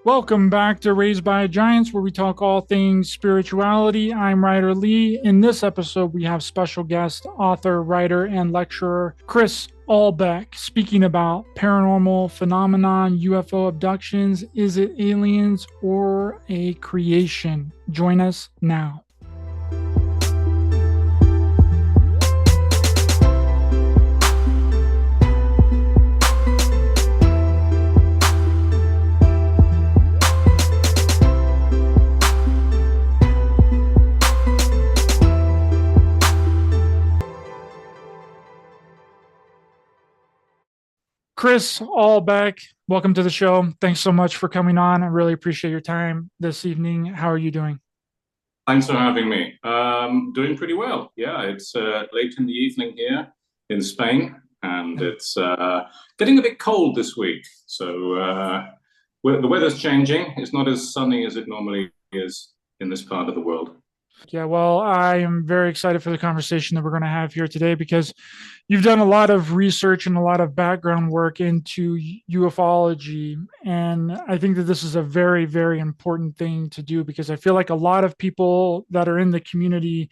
Welcome back to Raised by Giants, where we talk all things spirituality. I'm Ryder Lee. In this episode, we have special guest, author, writer, and lecturer Chris Aubeck speaking about paranormal phenomenon, UFO abductions. Is it aliens or a creation? Join us now. Chris Aubeck, welcome to the show. Thanks so much for coming on. I really appreciate your time this evening. How are you doing? Thanks for having me. Doing pretty well. Yeah, it's late in the evening here in Spain, and it's getting a bit cold this week. So the weather's changing. It's not as sunny as it normally is in this part of the world. Yeah, well, I am very excited for the conversation that we're going to have here today because you've done a lot of research and a lot of background work into ufology. And I think that this is a very, very important thing to do because I feel like a lot of people that are in the community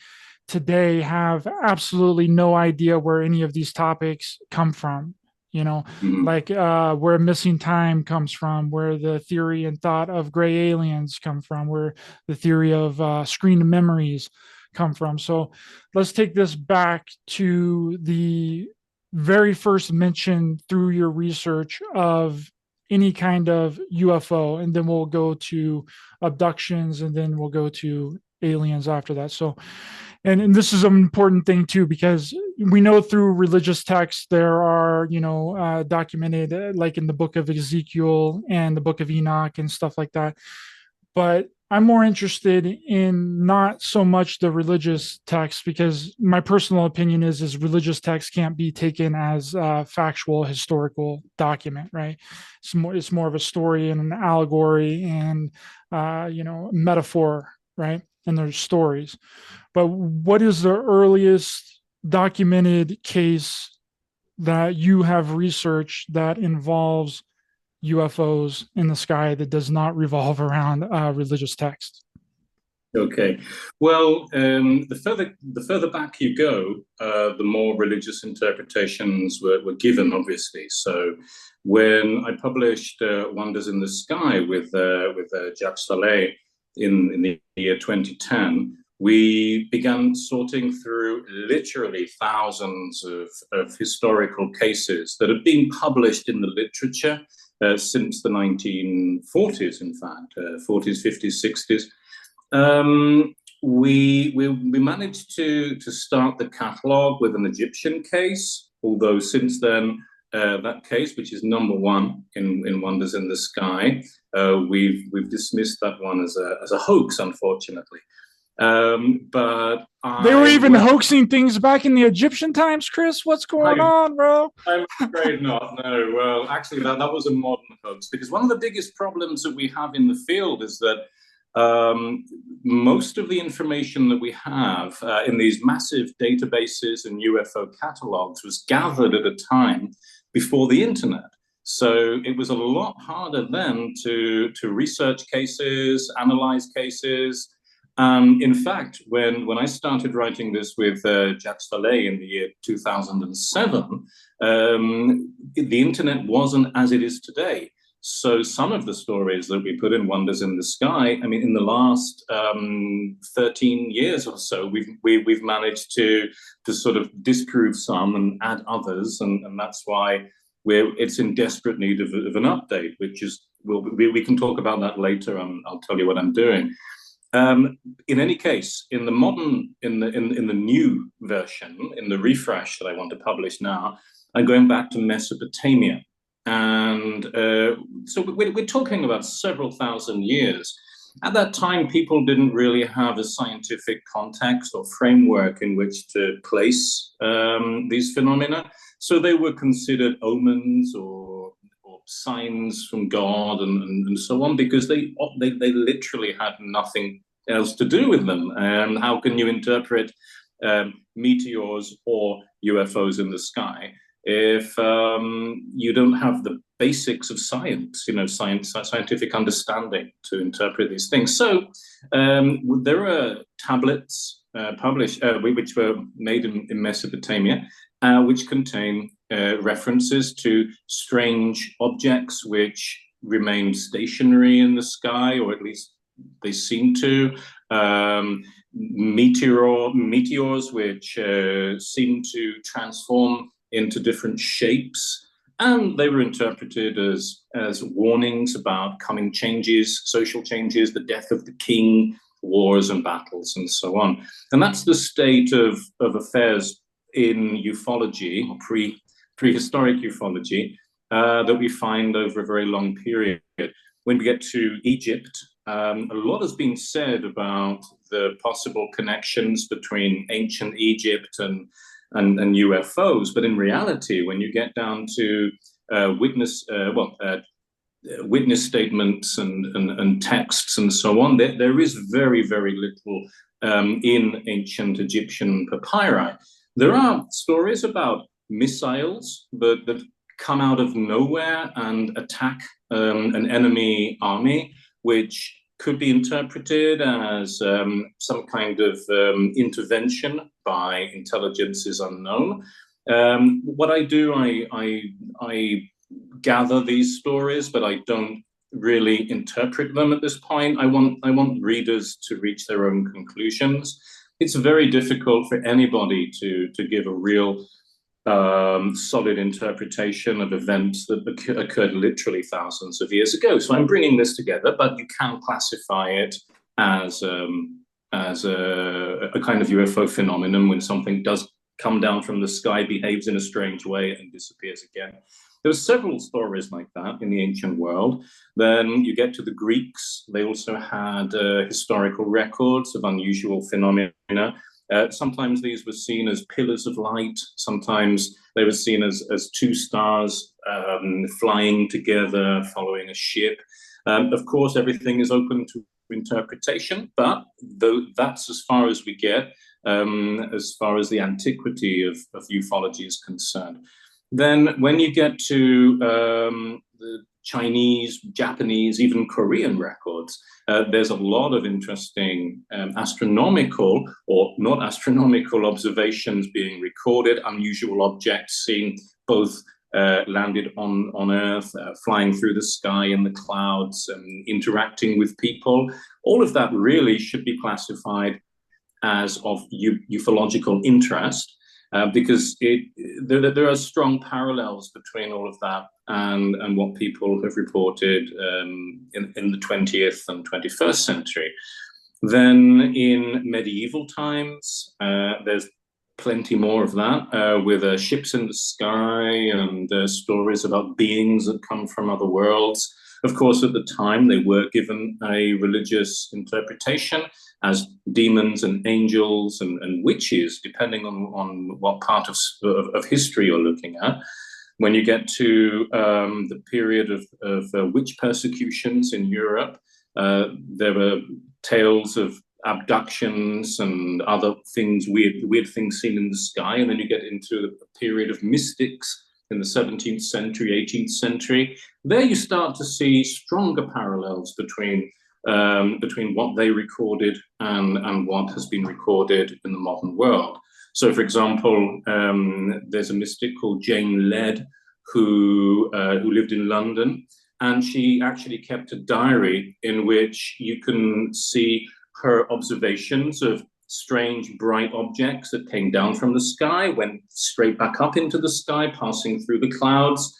today have absolutely no idea where any of these topics come from. Like where missing time comes from, where the theory and thought of gray aliens come from, where the theory of screened memories come from. So let's take this back to the very first mention through your research of any kind of UFO, and then we'll go to abductions, and then we'll go to aliens after that. So, and this is an important thing too, because we know through religious texts there are, documented like in the book of Ezekiel and the book of Enoch and stuff like that. But I'm more interested in not so much the religious text, because my personal opinion is religious text can't be taken as a factual historical document, right? It's more of a story and an allegory and metaphor, right? And there's stories. But what is the earliest documented case that you have researched that involves UFOs in the sky that does not revolve around religious text? Okay. Well, the further back you go, the more religious interpretations were given, obviously. So when I published Wonders in the Sky with Jacques Vallée in the year 2010, we began sorting through literally thousands of historical cases that have been published in the literature since the 1940s, in fact, 40s, 50s, 60s. We managed to start the catalogue with an Egyptian case, although since then, that case, which is number one in Wonders in the Sky, we've dismissed that one as a hoax, unfortunately. But they were even hoaxing things back in the Egyptian times, Chris. What's going on, bro? I'm afraid not. No. Well, actually, that was a modern hoax, because one of the biggest problems that we have in the field is that most of the information that we have in these massive databases and UFO catalogs was gathered at a time before the internet. So it was a lot harder then to research cases, analyze cases. In fact, when I started writing this with Jacques Vallée in the year 2007, the internet wasn't as it is today. So some of the stories that we put in Wonders in the Sky, I mean, in the last 13 years or so, we've managed to sort of disprove some and add others, and that's why it's in desperate need of an update, which is we can talk about that later. I'll tell you what I'm doing. In any case, in the new version, in the refresh that I want to publish now, I'm going back to Mesopotamia. And so we're talking about several thousand years. At that time, people didn't really have a scientific context or framework in which to place these phenomena. So they were considered omens or signs from God and so on, because they literally had nothing else to do with them. And how can you interpret meteors or UFOs in the sky if you don't have the basics of science, scientific understanding to interpret these things. So there are tablets published, which were made in Mesopotamia, which contain references to strange objects which remain stationary in the sky, or at least they seem to. Meteors which seem to transform into different shapes, and they were interpreted as warnings about coming changes, social changes, the death of the king, wars and battles, and so on. And that's the state of affairs in ufology, or prehistoric ufology, that we find over a very long period. When we get to Egypt, a lot has been said about the possible connections between ancient Egypt and UFOs, but in reality, when you get down to witness statements and texts and so on, there is very, very little in ancient Egyptian papyri. There are stories about missiles that come out of nowhere and attack an enemy army, which could be interpreted as some kind of intervention by intelligences unknown. What I do, I gather these stories, but I don't really interpret them at this point. I want readers to reach their own conclusions. It's very difficult for anybody to give a real solid interpretation of events that occurred literally thousands of years ago. So I'm bringing this together, but you can classify it as a kind of UFO phenomenon when something does come down from the sky, behaves in a strange way, and disappears again. There are several stories like that in the ancient world. Then you get to the Greeks. They also had historical records of unusual phenomena. Sometimes these were seen as pillars of light. Sometimes they were seen as two stars flying together, following a ship. Of course, everything is open to interpretation, but that's as far as we get, as far as the antiquity of ufology is concerned. Then when you get to the Chinese, Japanese, even Korean records, there's a lot of interesting astronomical or not astronomical observations being recorded, unusual objects seen both landed on Earth, flying through the sky in the clouds, interacting with people. All of that really should be classified as of ufological interest. Because there are strong parallels between all of that and what people have reported in the 20th and 21st century. Then in medieval times, there's plenty more of that, with ships in the sky and stories about beings that come from other worlds. Of course, at the time, they were given a religious interpretation as demons and angels and witches, depending on what part of history you're looking at. When you get to the period of witch persecutions in Europe, there were tales of abductions and other things, weird things seen in the sky. And then you get into a period of mystics in the 17th century, 18th century. There you start to see stronger parallels between what they recorded and what has been recorded in the modern world. So, for example, there's a mystic called Jane Lead who lived in London, and she actually kept a diary in which you can see her observations of strange bright objects that came down from the sky, went straight back up into the sky, passing through the clouds.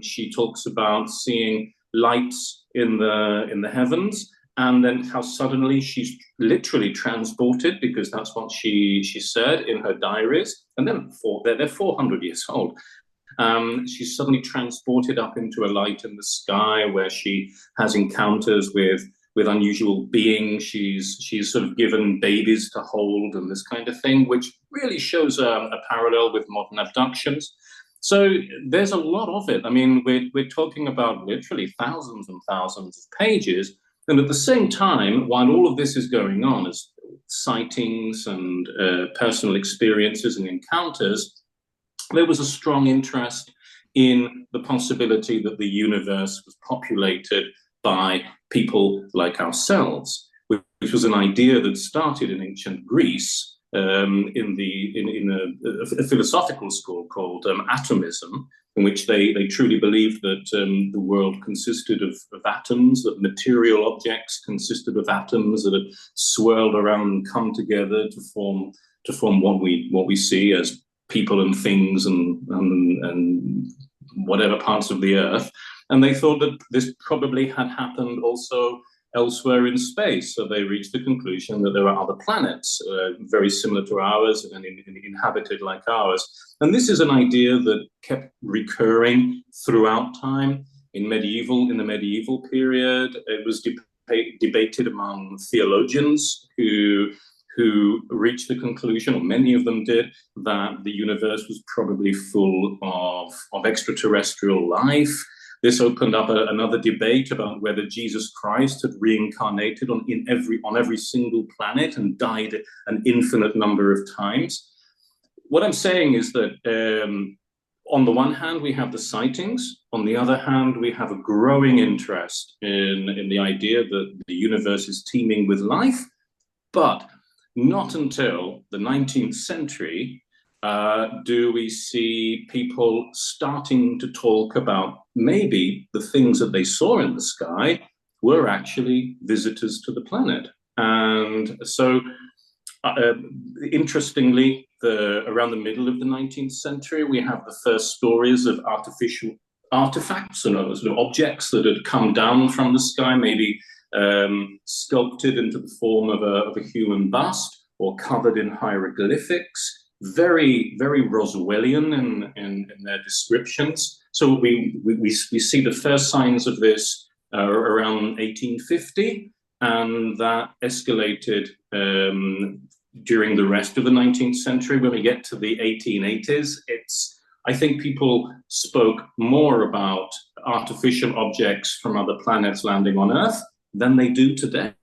She talks about seeing lights in the heavens, and then how suddenly she's literally transported, because that's what she said in her diaries. And then they're 400 years old. She's suddenly transported up into a light in the sky where she has encounters with unusual beings. She's sort of given babies to hold and this kind of thing, which really shows a parallel with modern abductions. So there's a lot of it. I mean, we're talking about literally thousands and thousands of pages. And at the same time, while all of this is going on as sightings and personal experiences and encounters, there was a strong interest in the possibility that the universe was populated by people like ourselves, which was an idea that started in ancient Greece in a philosophical school called atomism, in which they truly believed that the world consisted of atoms, that material objects consisted of atoms that had swirled around and come together to form what we see as people and things and whatever parts of the earth. And they thought that this probably had happened also elsewhere in space. So they reached the conclusion that there are other planets very similar to ours and inhabited like ours. And this is an idea that kept recurring throughout time. In the medieval period, it was debated among theologians who reached the conclusion, or many of them did, that the universe was probably full of extraterrestrial life. This opened up another debate about whether Jesus Christ had reincarnated on every single planet and died an infinite number of times. What I'm saying is that on the one hand, we have the sightings. On the other hand, we have a growing interest in the idea that the universe is teeming with life. But not until the 19th century do we see people starting to talk about maybe the things that they saw in the sky were actually visitors to the planet. And so, interestingly, around the middle of the 19th century, we have the first stories of artificial artifacts and objects that had come down from the sky, maybe sculpted into the form of a human bust or covered in hieroglyphics, very, very Roswellian in their descriptions. So we see the first signs of this around 1850, and that escalated during the rest of the 19th century. When we get to the 1880s, I think people spoke more about artificial objects from other planets landing on Earth than they do today.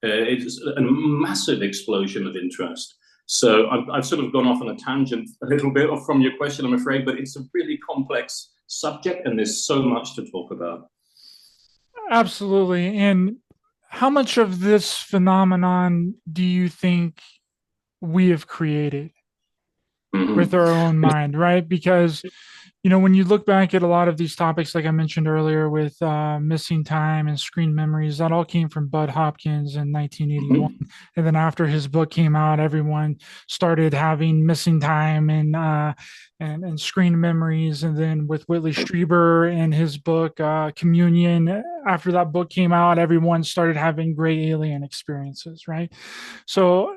It's a massive explosion of interest. So I've sort of gone off on a tangent a little bit from your question, I'm afraid, but it's a really complex subject and there's so much to talk about. Absolutely. And how much of this phenomenon do you think we have created with our own mind, right? Because, when you look back at a lot of these topics, like I mentioned earlier with missing time and screen memories, that all came from Bud Hopkins in 1981. And then after his book came out, everyone started having missing time and screen memories. And then with Whitley Strieber and his book Communion, after that book came out, everyone started having gray alien experiences, right? So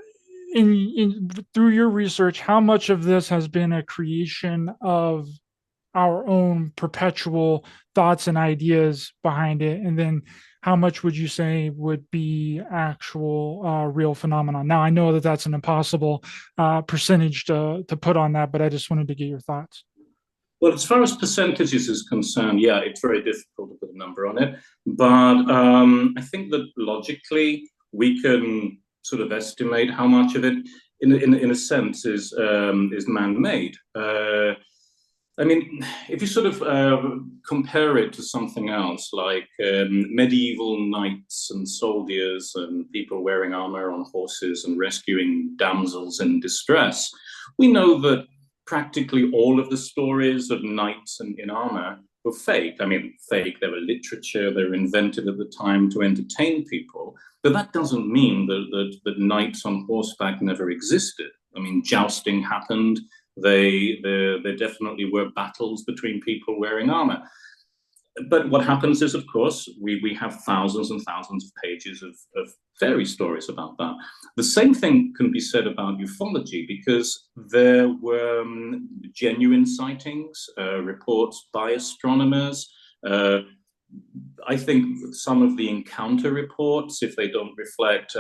through your research, how much of this has been a creation of our own perpetual thoughts and ideas behind it, and then how much would you say would be actual real phenomenon? Now, I know that that's an impossible percentage to put on that, but I just wanted to get your thoughts. Well, as far as percentages is concerned, yeah, it's very difficult to put a number on it, but I think that logically we can sort of estimate how much of it, in a sense, is man-made. I mean, if you sort of compare it to something else, like medieval knights and soldiers and people wearing armor on horses and rescuing damsels in distress, we know that practically all of the stories of knights in armor were fake. I mean, fake, they were literature, they were invented at the time to entertain people, but that doesn't mean that knights on horseback never existed. I mean, jousting happened. There definitely were battles between people wearing armor. But what happens is, of course, we have thousands and thousands of pages of fairy stories about that. The same thing can be said about ufology, because there were genuine sightings, reports by astronomers. I think some of the encounter reports, if they don't reflect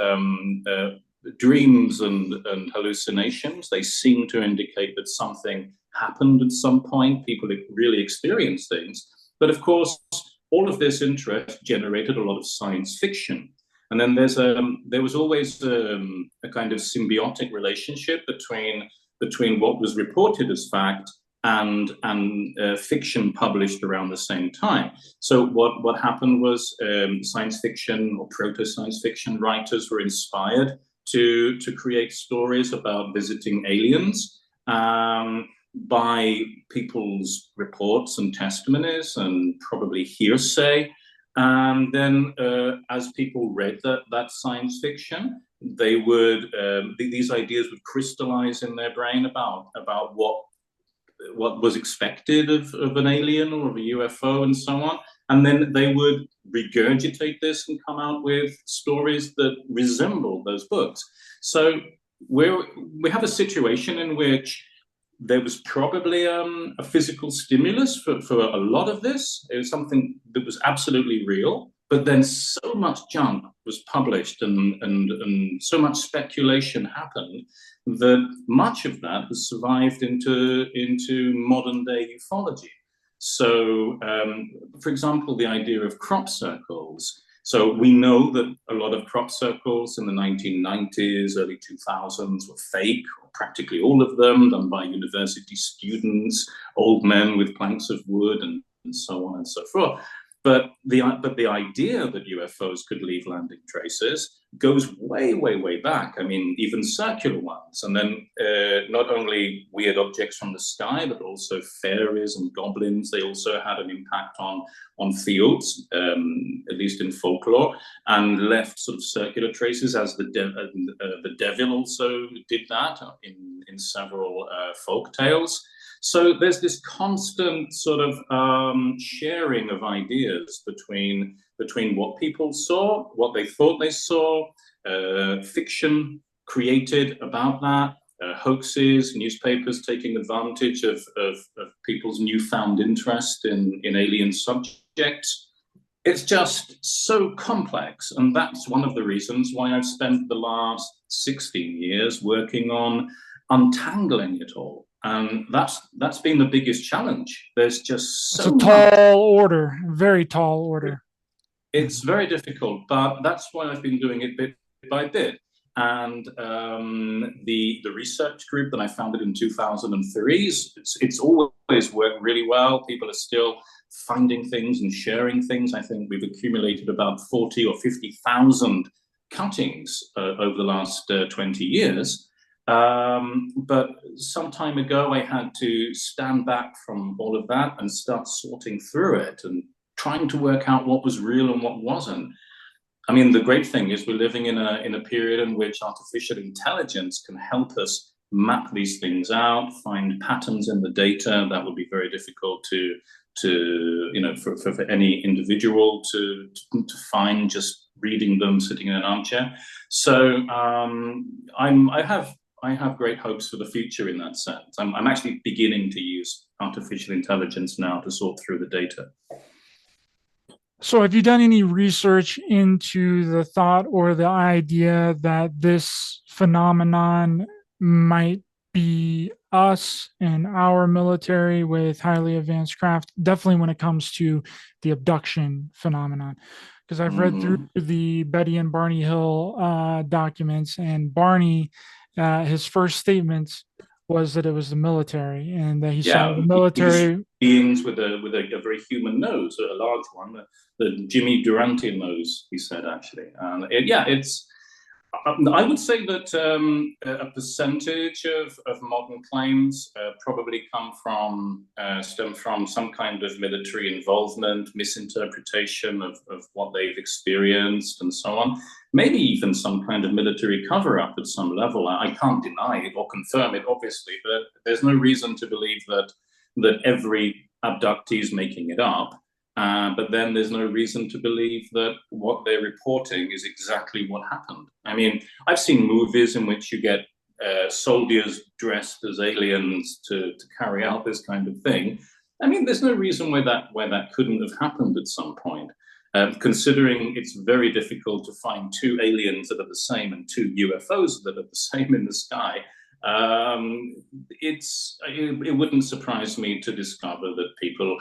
dreams and hallucinations, they seem to indicate that something happened at some point. People really experienced things. But of course, all of this interest generated a lot of science fiction. And then there was always a kind of symbiotic relationship between what was reported as fact and fiction published around the same time. So what happened was science fiction or proto-science fiction writers were inspired to create stories about visiting aliens by people's reports and testimonies and probably hearsay. And then as people read that science fiction, they would these ideas would crystallize in their brain about what was expected of an alien or of a UFO and so on. And then they would regurgitate this and come out with stories that resemble those books. So we have a situation in which there was probably a physical stimulus for a lot of this. It was something that was absolutely real, but then so much junk was published and so much speculation happened that much of that has survived into modern day ufology. So, for example, the idea of crop circles. So we know that a lot of crop circles in the 1990s, early 2000s were fake, or practically all of them, done by university students, old men with planks of wood, and so on and so forth. But the idea that UFOs could leave landing traces goes way, way, way back. I mean, even circular ones. And then not only weird objects from the sky, but also fairies and goblins. They also had an impact on fields, at least in folklore, and left sort of circular traces, as the devil also did that in several folk tales. So there's this constant sort of sharing of ideas between what people saw, what they thought they saw, fiction created about that, hoaxes, newspapers taking advantage of people's newfound interest in alien subjects. It's just so complex, and that's one of the reasons why I've spent the last 16 years working on untangling it all. And that's been the biggest challenge. There's just so much. It's a tall order, very tall order. It's very difficult, but that's why I've been doing it bit by bit. And the research group that I founded in 2003, it's always worked really well. People are still finding things and sharing things. I think we've accumulated about 40 or 50,000 cuttings over the last 20 years. But some time ago, I had to stand back from all of that and start sorting through it and trying to work out what was real and what wasn't. I mean, the great thing is we're living in a period in which artificial intelligence can help us map these things out, find patterns in the data that would be very difficult for any individual to find just reading them sitting in an armchair. So I have great hopes for the future in that sense. I'm actually beginning to use artificial intelligence now to sort through the data. So have you done any research into the thought or the idea that this phenomenon might be us and our military with highly advanced craft, definitely when it comes to the abduction phenomenon? Because I've read through the Betty and Barney Hill documents, and Barney, his first statements was that it was the military, and that he saw the military beings with a very human nose, a large one, the Jimmy Durantian nose, he said, actually. It's I would say that a percentage of modern claims probably stem from some kind of military involvement, misinterpretation of what they've experienced, and so on. Maybe even some kind of military cover-up at some level. I can't deny it or confirm it, obviously, but there's no reason to believe that every abductee is making it up. But then there's no reason to believe that what they're reporting is exactly what happened. I mean, I've seen movies in which you get soldiers dressed as aliens to carry out this kind of thing. I mean, there's no reason why that couldn't have happened at some point. Considering it's very difficult to find two aliens that are the same and two UFOs that are the same in the sky, it wouldn't surprise me to discover that people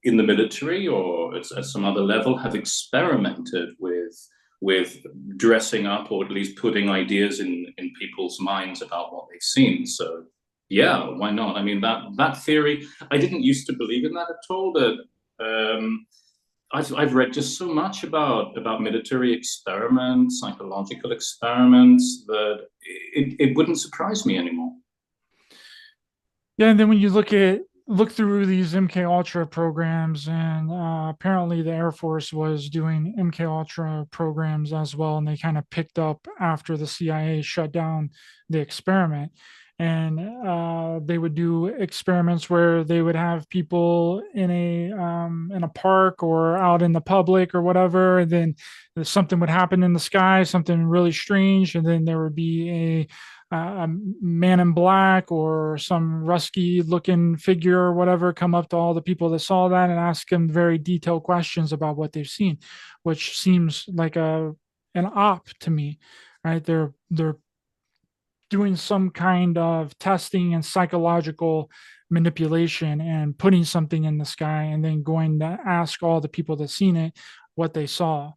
in the military or at some other level have experimented with dressing up, or at least putting ideas in people's minds about what they've seen. So Yeah, why not? I mean, that theory, I didn't used to believe in that at all, but I've read just so much about military experiments, psychological experiments, that it wouldn't surprise me anymore. Yeah, and then when you look through these MK Ultra programs, and apparently the Air Force was doing MK Ultra programs as well, and they kind of picked up after the CIA shut down the experiment. And they would do experiments where they would have people in a park or out in the public or whatever, and then something would happen in the sky, something really strange, and then there would be a man in black or some rusky looking figure or whatever come up to all the people that saw that and ask them very detailed questions about what they've seen, which seems like an op to me, right? They're doing some kind of testing and psychological manipulation and putting something in the sky and then going to ask all the people that seen it what they saw,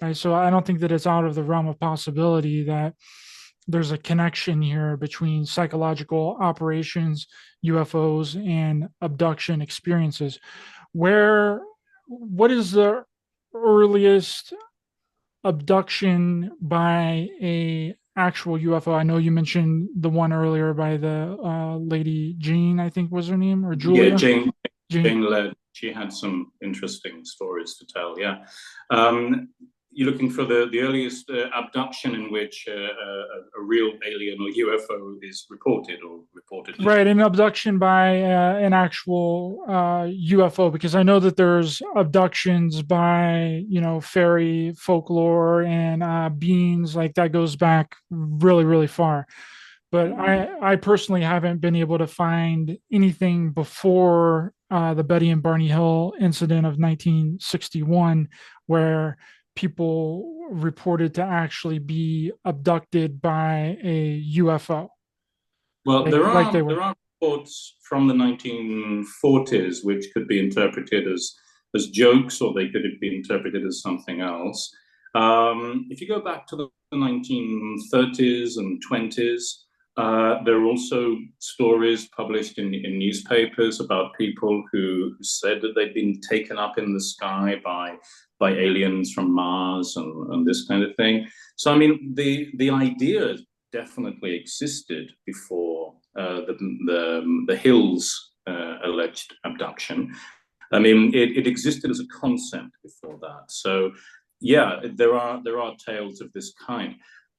right? So I don't think that it's out of the realm of possibility that there's a connection here between psychological operations, UFOs, and abduction experiences. What is the earliest abduction by a actual UFO? I know you mentioned the one earlier by the lady Jean, I think was her name, or Yeah, Julia. Jane. Jane led. She had some interesting stories to tell. Yeah, you're looking for the earliest abduction in which a real alien or UFO is reported or reportedly. Right, an abduction by an actual UFO, because I know that there's abductions by, fairy folklore and beings, like that goes back really, really far. But I personally haven't been able to find anything before the Betty and Barney Hill incident of 1961, where people reported to actually be abducted by a UFO. Well, Like, like they were. there are reports from the 1940s which could be interpreted as jokes, or they could be interpreted as something else. If you go back to the 1930s and 20s, there are also stories published in newspapers about people who said that they'd been taken up in the sky by aliens from Mars and this kind of thing. So, I mean, the idea definitely existed before the Hills alleged abduction. I mean, it existed as a concept before that. So, yeah, there are tales of this kind.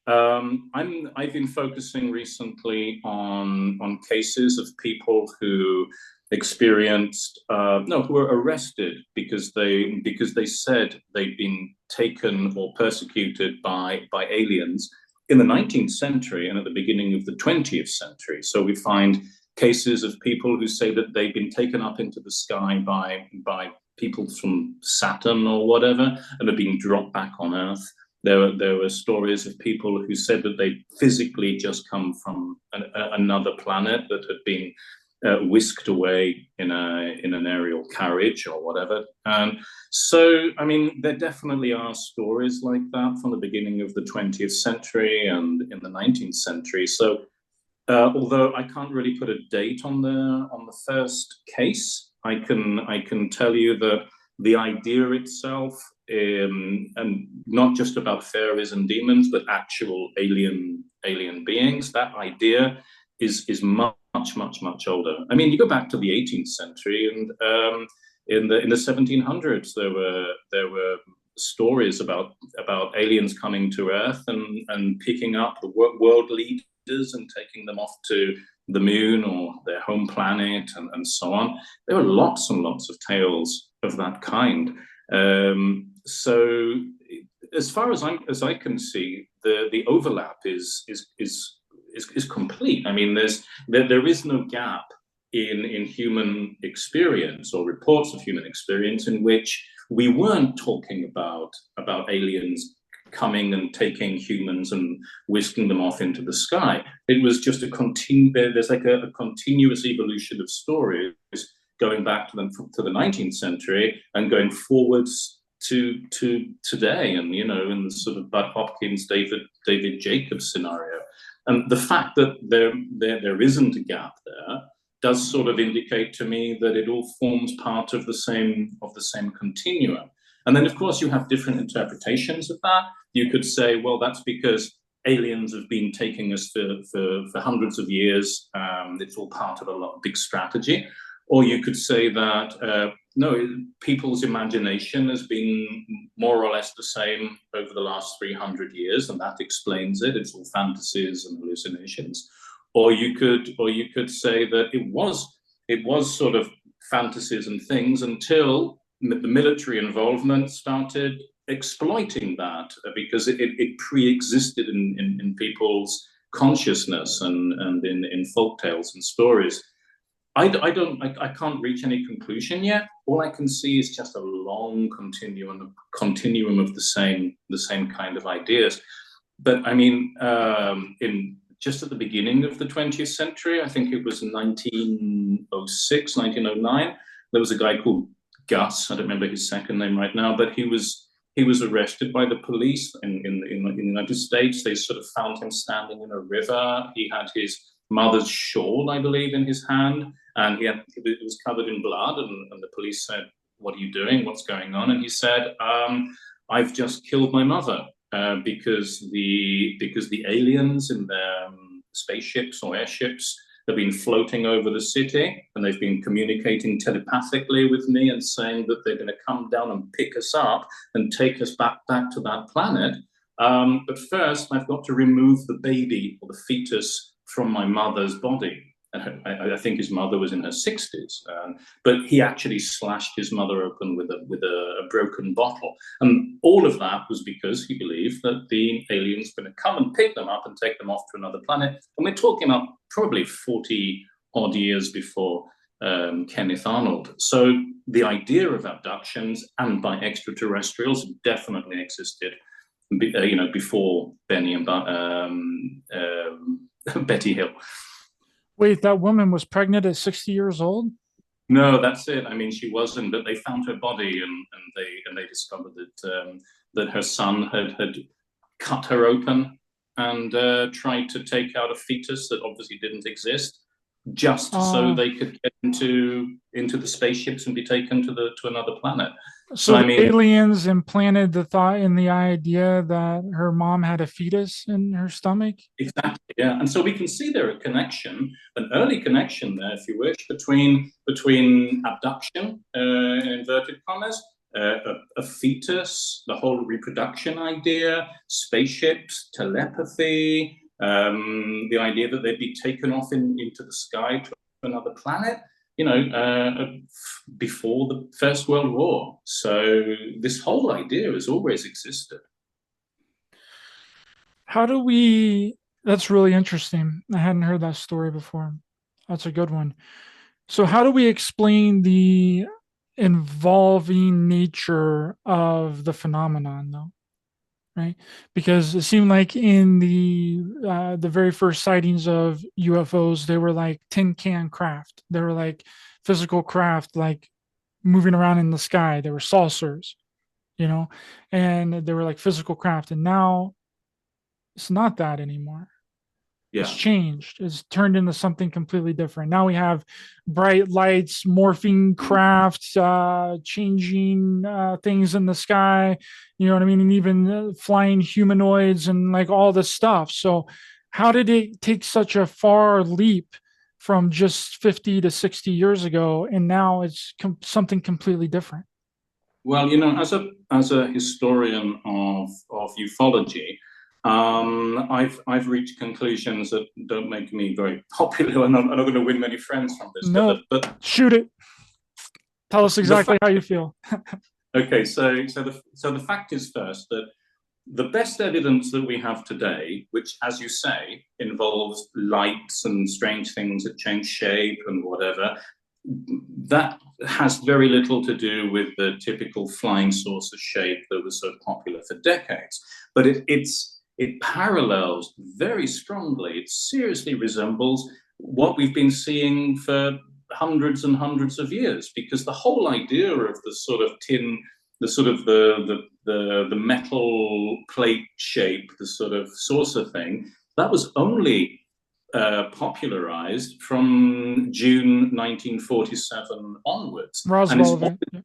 I've been focusing recently on cases of people who experienced no, who were arrested because they said they'd been taken or persecuted by aliens in the 19th century and at the beginning of the 20th century. So we find cases of people who say that they've been taken up into the sky by people from Saturn or whatever and have been dropped back on Earth. There were stories of people who said that they physically just come from another planet that had been whisked away in an aerial carriage or whatever. And so, I mean, there definitely are stories like that from the beginning of the 20th century and in the 19th century. So, although I can't really put a date on the first case, I can tell you that the idea itself, and not just about fairies and demons, but actual alien beings, that idea is much older. I mean, you go back to the 18th century, and in the 1700s, there were stories about aliens coming to Earth and picking up the world leaders and taking them off to the moon or their home planet and so on. There were lots and lots of tales of that kind. So, as far as I can see, the overlap is complete. I mean, there is no gap in human experience or reports of human experience in which we weren't talking about aliens coming and taking humans and whisking them off into the sky. It was just there's like a continuous evolution of stories going back to the 19th century and going forwards to today, and in the sort of Bud Hopkins, David Jacobs scenario. And the fact that there isn't a gap there does sort of indicate to me that it all forms part of the same continuum. And then, of course, you have different interpretations of that. You could say, well, that's because aliens have been taking us for hundreds of years. It's all part of a big strategy. Or you could say that, no, people's imagination has been more or less the same over the last 300 years, and that explains it. It's all fantasies and hallucinations. Or you could say that it was sort of fantasies and things until the military involvement started exploiting that, because it pre-existed in people's consciousness and in folk tales and stories. I can't reach any conclusion yet. All I can see is just a long continuum of the same kind of ideas. But I mean, just at the beginning of the 20th century, I think it was 1906, 1909, there was a guy called Gus. I don't remember his second name right now, but he was arrested by the police in the United States. They sort of found him standing in a river. He had his mother's shawl, I believe, in his hand, and it was covered in blood. And the police said, "What are you doing? What's going on?" And he said, "I've just killed my mother because the aliens in their spaceships or airships have been floating over the city, and they've been communicating telepathically with me and saying that they're going to come down and pick us up and take us back to that planet. But first, I've got to remove the baby or the fetus from my mother's body." I think his mother was in her 60s, but he actually slashed his mother open with a broken bottle. And all of that was because he believed that the aliens were going to come and pick them up and take them off to another planet. And we're talking about probably 40 odd years before Kenneth Arnold. So the idea of abductions and by extraterrestrials definitely existed, before Benny and Betty Hill. Wait, that woman was pregnant at 60 years old? No, that's it. I mean, she wasn't, but they found her body, and they discovered that her son had cut her open and tried to take out a fetus that obviously didn't exist, just so they could get into the spaceships and be taken to another planet. So I mean, aliens implanted the thought in the idea that her mom had a fetus in her stomach? Exactly, yeah. And so we can see there a connection, an early connection there, if you wish, between abduction, in inverted commas, a fetus, the whole reproduction idea, spaceships, telepathy, the idea that they'd be taken off into the sky to another planet, before the First World War. So this whole idea has always existed. That's really interesting. I hadn't heard that story before. That's a good one. So how do we explain the involving nature of the phenomenon, though? Right? Because it seemed like in the very first sightings of UFOs, they were like tin can craft. They were like physical craft, like moving around in the sky. They were saucers, and they were like physical craft. And now it's not that anymore. Yeah. It's changed. It's turned into something completely different. Now we have bright lights, morphing craft, changing things in the sky, you know what I mean? And even flying humanoids and like all this stuff. So how did it take such a far leap from just 50 to 60 years ago, and now it's something completely different? Well, as a historian of ufology, I've reached conclusions that don't make me very popular, and I'm not going to win many friends from this. No, but shoot it. Tell us exactly how you feel. Okay, so the fact is first that the best evidence that we have today, which, as you say, involves lights and strange things that change shape and whatever, that has very little to do with the typical flying saucer shape that was so popular for decades. But it parallels very strongly. It seriously resembles what we've been seeing for hundreds and hundreds of years, because the whole idea of the sort of tin, the sort of the metal plate shape, the sort of saucer thing, that was only popularized from June 1947 onwards. And Roswell event. Yeah.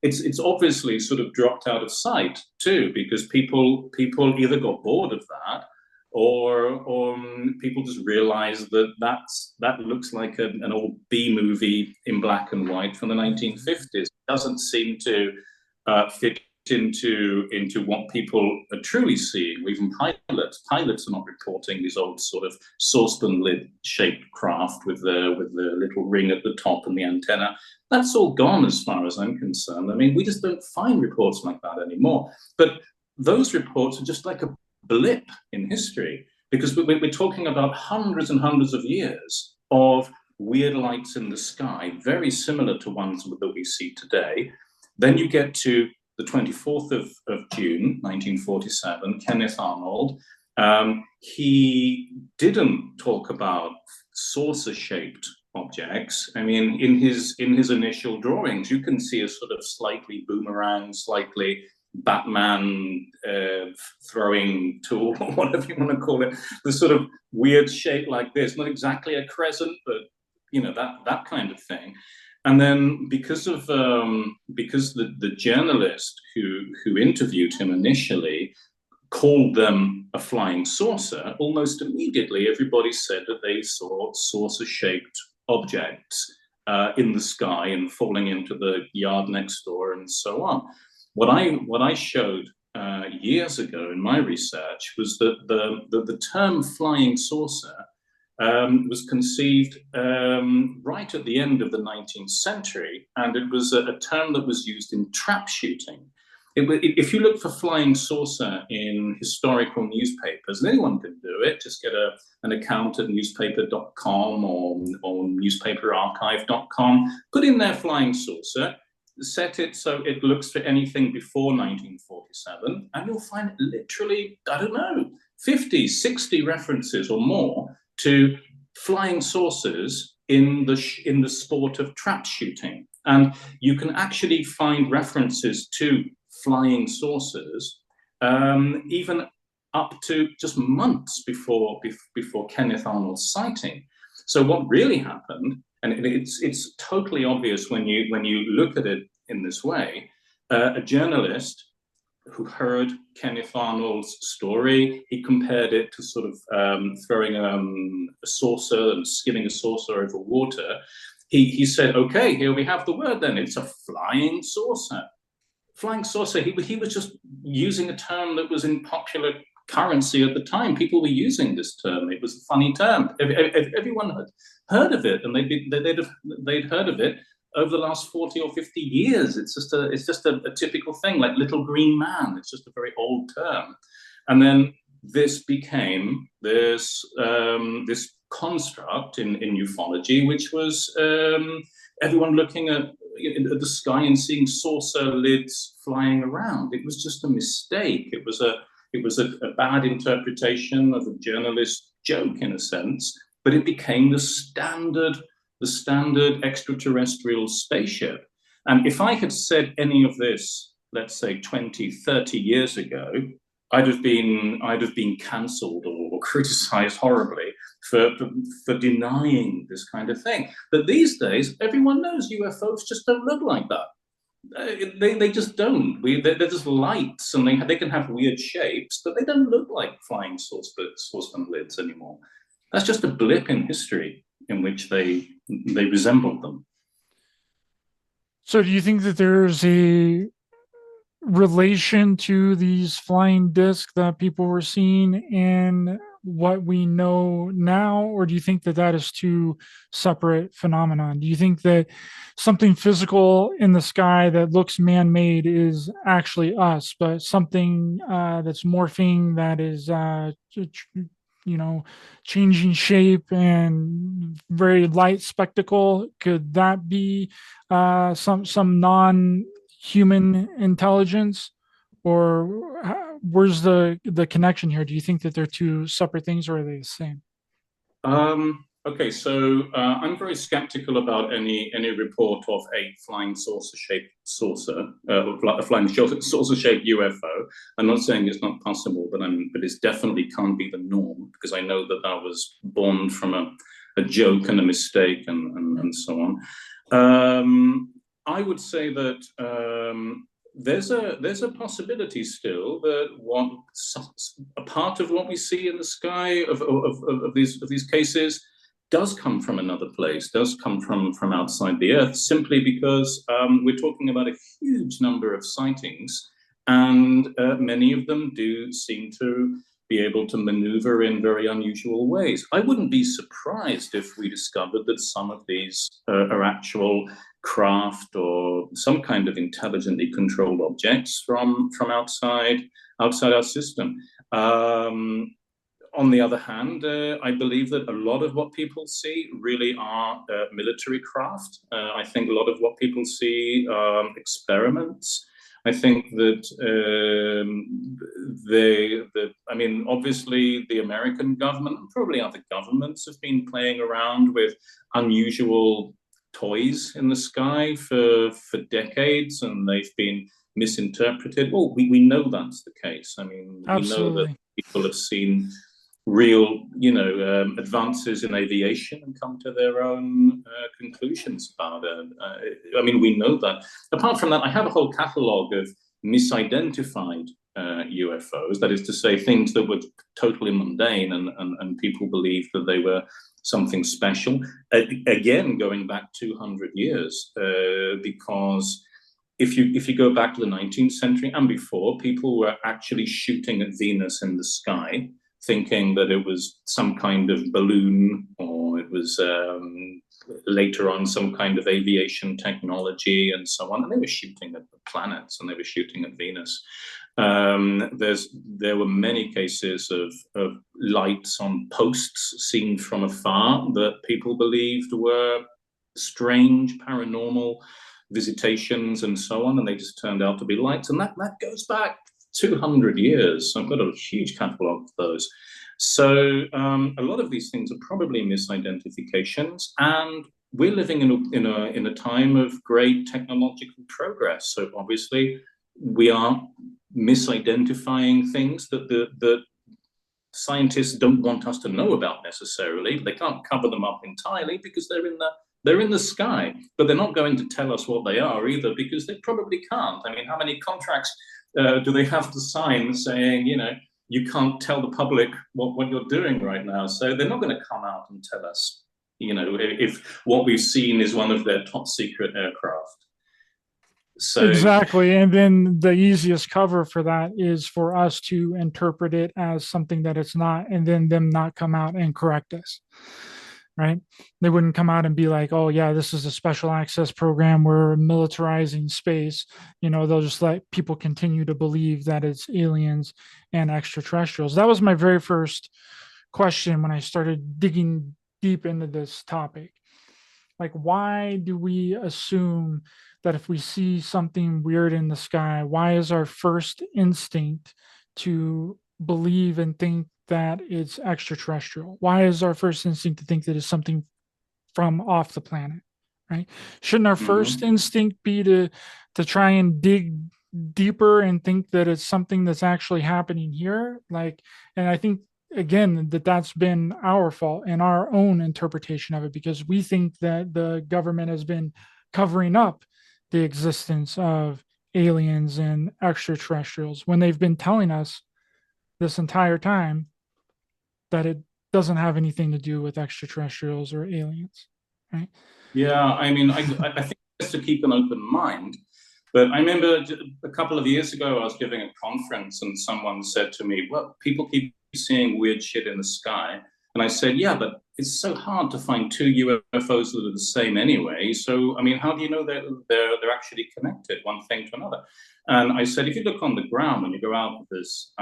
It's obviously sort of dropped out of sight too, because people either got bored of that, or people just realized that that looks like an old B movie in black and white from the 1950s. It doesn't seem to fit into what people are truly seeing. Even pilots are not reporting these old sort of saucepan lid shaped craft with the little ring at the top and the antenna. That's all gone as far as I'm concerned. I mean, we just don't find reports like that anymore. But those reports are just like a blip in history, because we're talking about hundreds and hundreds of years of weird lights in the sky, very similar to ones that we see today. Then you get to the 24th of June, 1947, Kenneth Arnold. He didn't talk about saucer-shaped objects. I mean, in his initial drawings, you can see a sort of slightly boomerang, slightly Batman throwing tool, or whatever you want to call it, the sort of weird shape like this, not exactly a crescent, but that kind of thing. And then because the journalist who interviewed him initially called them a flying saucer, almost immediately everybody said that they saw saucer-shaped objects in the sky and falling into the yard next door and so on. What I showed years ago in my research was that the term flying saucer was conceived right at the end of the 19th century, and it was a term that was used in trap shooting. If you look for flying saucer in historical newspapers, and anyone can do it, just get an account at newspaper.com or newspaperarchive.com, put in there flying saucer, set it so it looks for anything before 1947, and you'll find literally, I don't know, 50, 60 references or more to flying saucers in the sport of trap shooting. And you can actually find references to flying saucers even up to just months before Kenneth Arnold's sighting. So what really happened, and it's totally obvious when you look at it in this way, a journalist who heard Kenneth Arnold's story, he compared it to sort of throwing a saucer and skimming a saucer over water. He said, okay, here we have the word then, it's a flying saucer. Flying saucer, he was just using a term that was in popular currency at the time. People were using this term. It was a funny term. Everyone had heard of it, and they'd heard of it over the last 40 or 50 years. It's just a typical thing, like little green man. It's just a very old term. And then this became this construct in ufology, which was everyone looking at the sky and seeing saucer lids flying around. It was just a mistake. It was a bad interpretation of a journalist's joke, in a sense, but it became the standard extraterrestrial spaceship. And if I had said any of this, let's say 20, 30 years ago, I'd have been cancelled or criticized horribly for denying this kind of thing. But these days, everyone knows UFOs just don't look like that. They just don't. They're just lights, and they can have weird shapes, but they don't look like flying saucepan lids anymore. That's just a blip in history in which they resembled them. So do you think that there's a relation to these flying discs that people were seeing in what we know now, or do you think that that is two separate phenomenon? Do you think that something physical in the sky that looks man-made is actually us, but something that's morphing, that is changing shape and very light spectacle, could that be some non-human intelligence? Or where's the connection here? Do you think that they're two separate things, or are they the same? Okay, so I'm very skeptical about any report of a flying saucer-shaped saucer, a flying saucer-shaped UFO. I'm not saying it's not possible, but it definitely can't be the norm, because I know that that was born from a joke and a mistake and so on. I would say that there's a possibility still that a part of what we see in the sky of these cases does come from another place, does come from outside the Earth, simply because we're talking about a huge number of sightings, and many of them do seem to be able to maneuver in very unusual ways. I wouldn't be surprised if we discovered that some of these are actual craft or some kind of intelligently controlled objects from outside our system. On the other hand, I believe that a lot of what people see really are military craft. I think a lot of what people see are experiments. I think that I mean, obviously the American government and probably other governments have been playing around with unusual toys in the sky for decades, and they've been misinterpreted. Well, we know that's the case. I mean, Absolutely. We know that people have seen real, advances in aviation and come to their own conclusions about it. I mean, we know that. Apart from that, I have a whole catalogue of misidentified UFOs, that is to say, things that were totally mundane and people believed that they were something special. Again, going back 200 years, because if you go back to the 19th century and before, people were actually shooting at Venus in the sky, thinking that it was some kind of balloon, or it was later on some kind of aviation technology and so on. And they were shooting at the planets, and they were shooting at Venus. There were many cases of lights on posts seen from afar that people believed were strange, paranormal visitations and so on, and they just turned out to be lights. And that goes back 200 years. I've got a huge catalogue of those. So a lot of these things are probably misidentifications, and we're living in a time of great technological progress. So obviously we are misidentifying things that scientists don't want us to know about necessarily. They can't cover them up entirely because they're in the sky, but they're not going to tell us what they are either, because they probably can't. I mean, how many contracts do they have to sign saying, you can't tell the public what you're doing right now? So they're not going to come out and tell us, if what we've seen is one of their top secret aircraft. So exactly. And then the easiest cover for that is for us to interpret it as something that it's not, and then them not come out and correct us. Right? They wouldn't come out and be like, oh yeah, this is a special access program, we're militarizing space. They'll just let people continue to believe that it's aliens and extraterrestrials. That was my very first question when I started digging deep into this topic. Like, why do we assume that if we see something weird in the sky, why is our first instinct to believe and think that it's extraterrestrial? Why is our first instinct to think that it's something from off the planet? Right? Shouldn't our first instinct be to try and dig deeper and think that it's something that's actually happening here? And I think again that's been our fault and our own interpretation of it, because we think that the government has been covering up the existence of aliens and extraterrestrials when they've been telling us this entire time that it doesn't have anything to do with extraterrestrials or aliens, right? Yeah, I mean, I think it's to keep an open mind. But I remember a couple of years ago, I was giving a conference and someone said to me, well, people keep seeing weird shit in the sky. And I said, yeah, but it's so hard to find two UFOs that are the same anyway. So, I mean, how do you know they're actually connected, one thing to another? And I said, if you look on the ground when you go out of this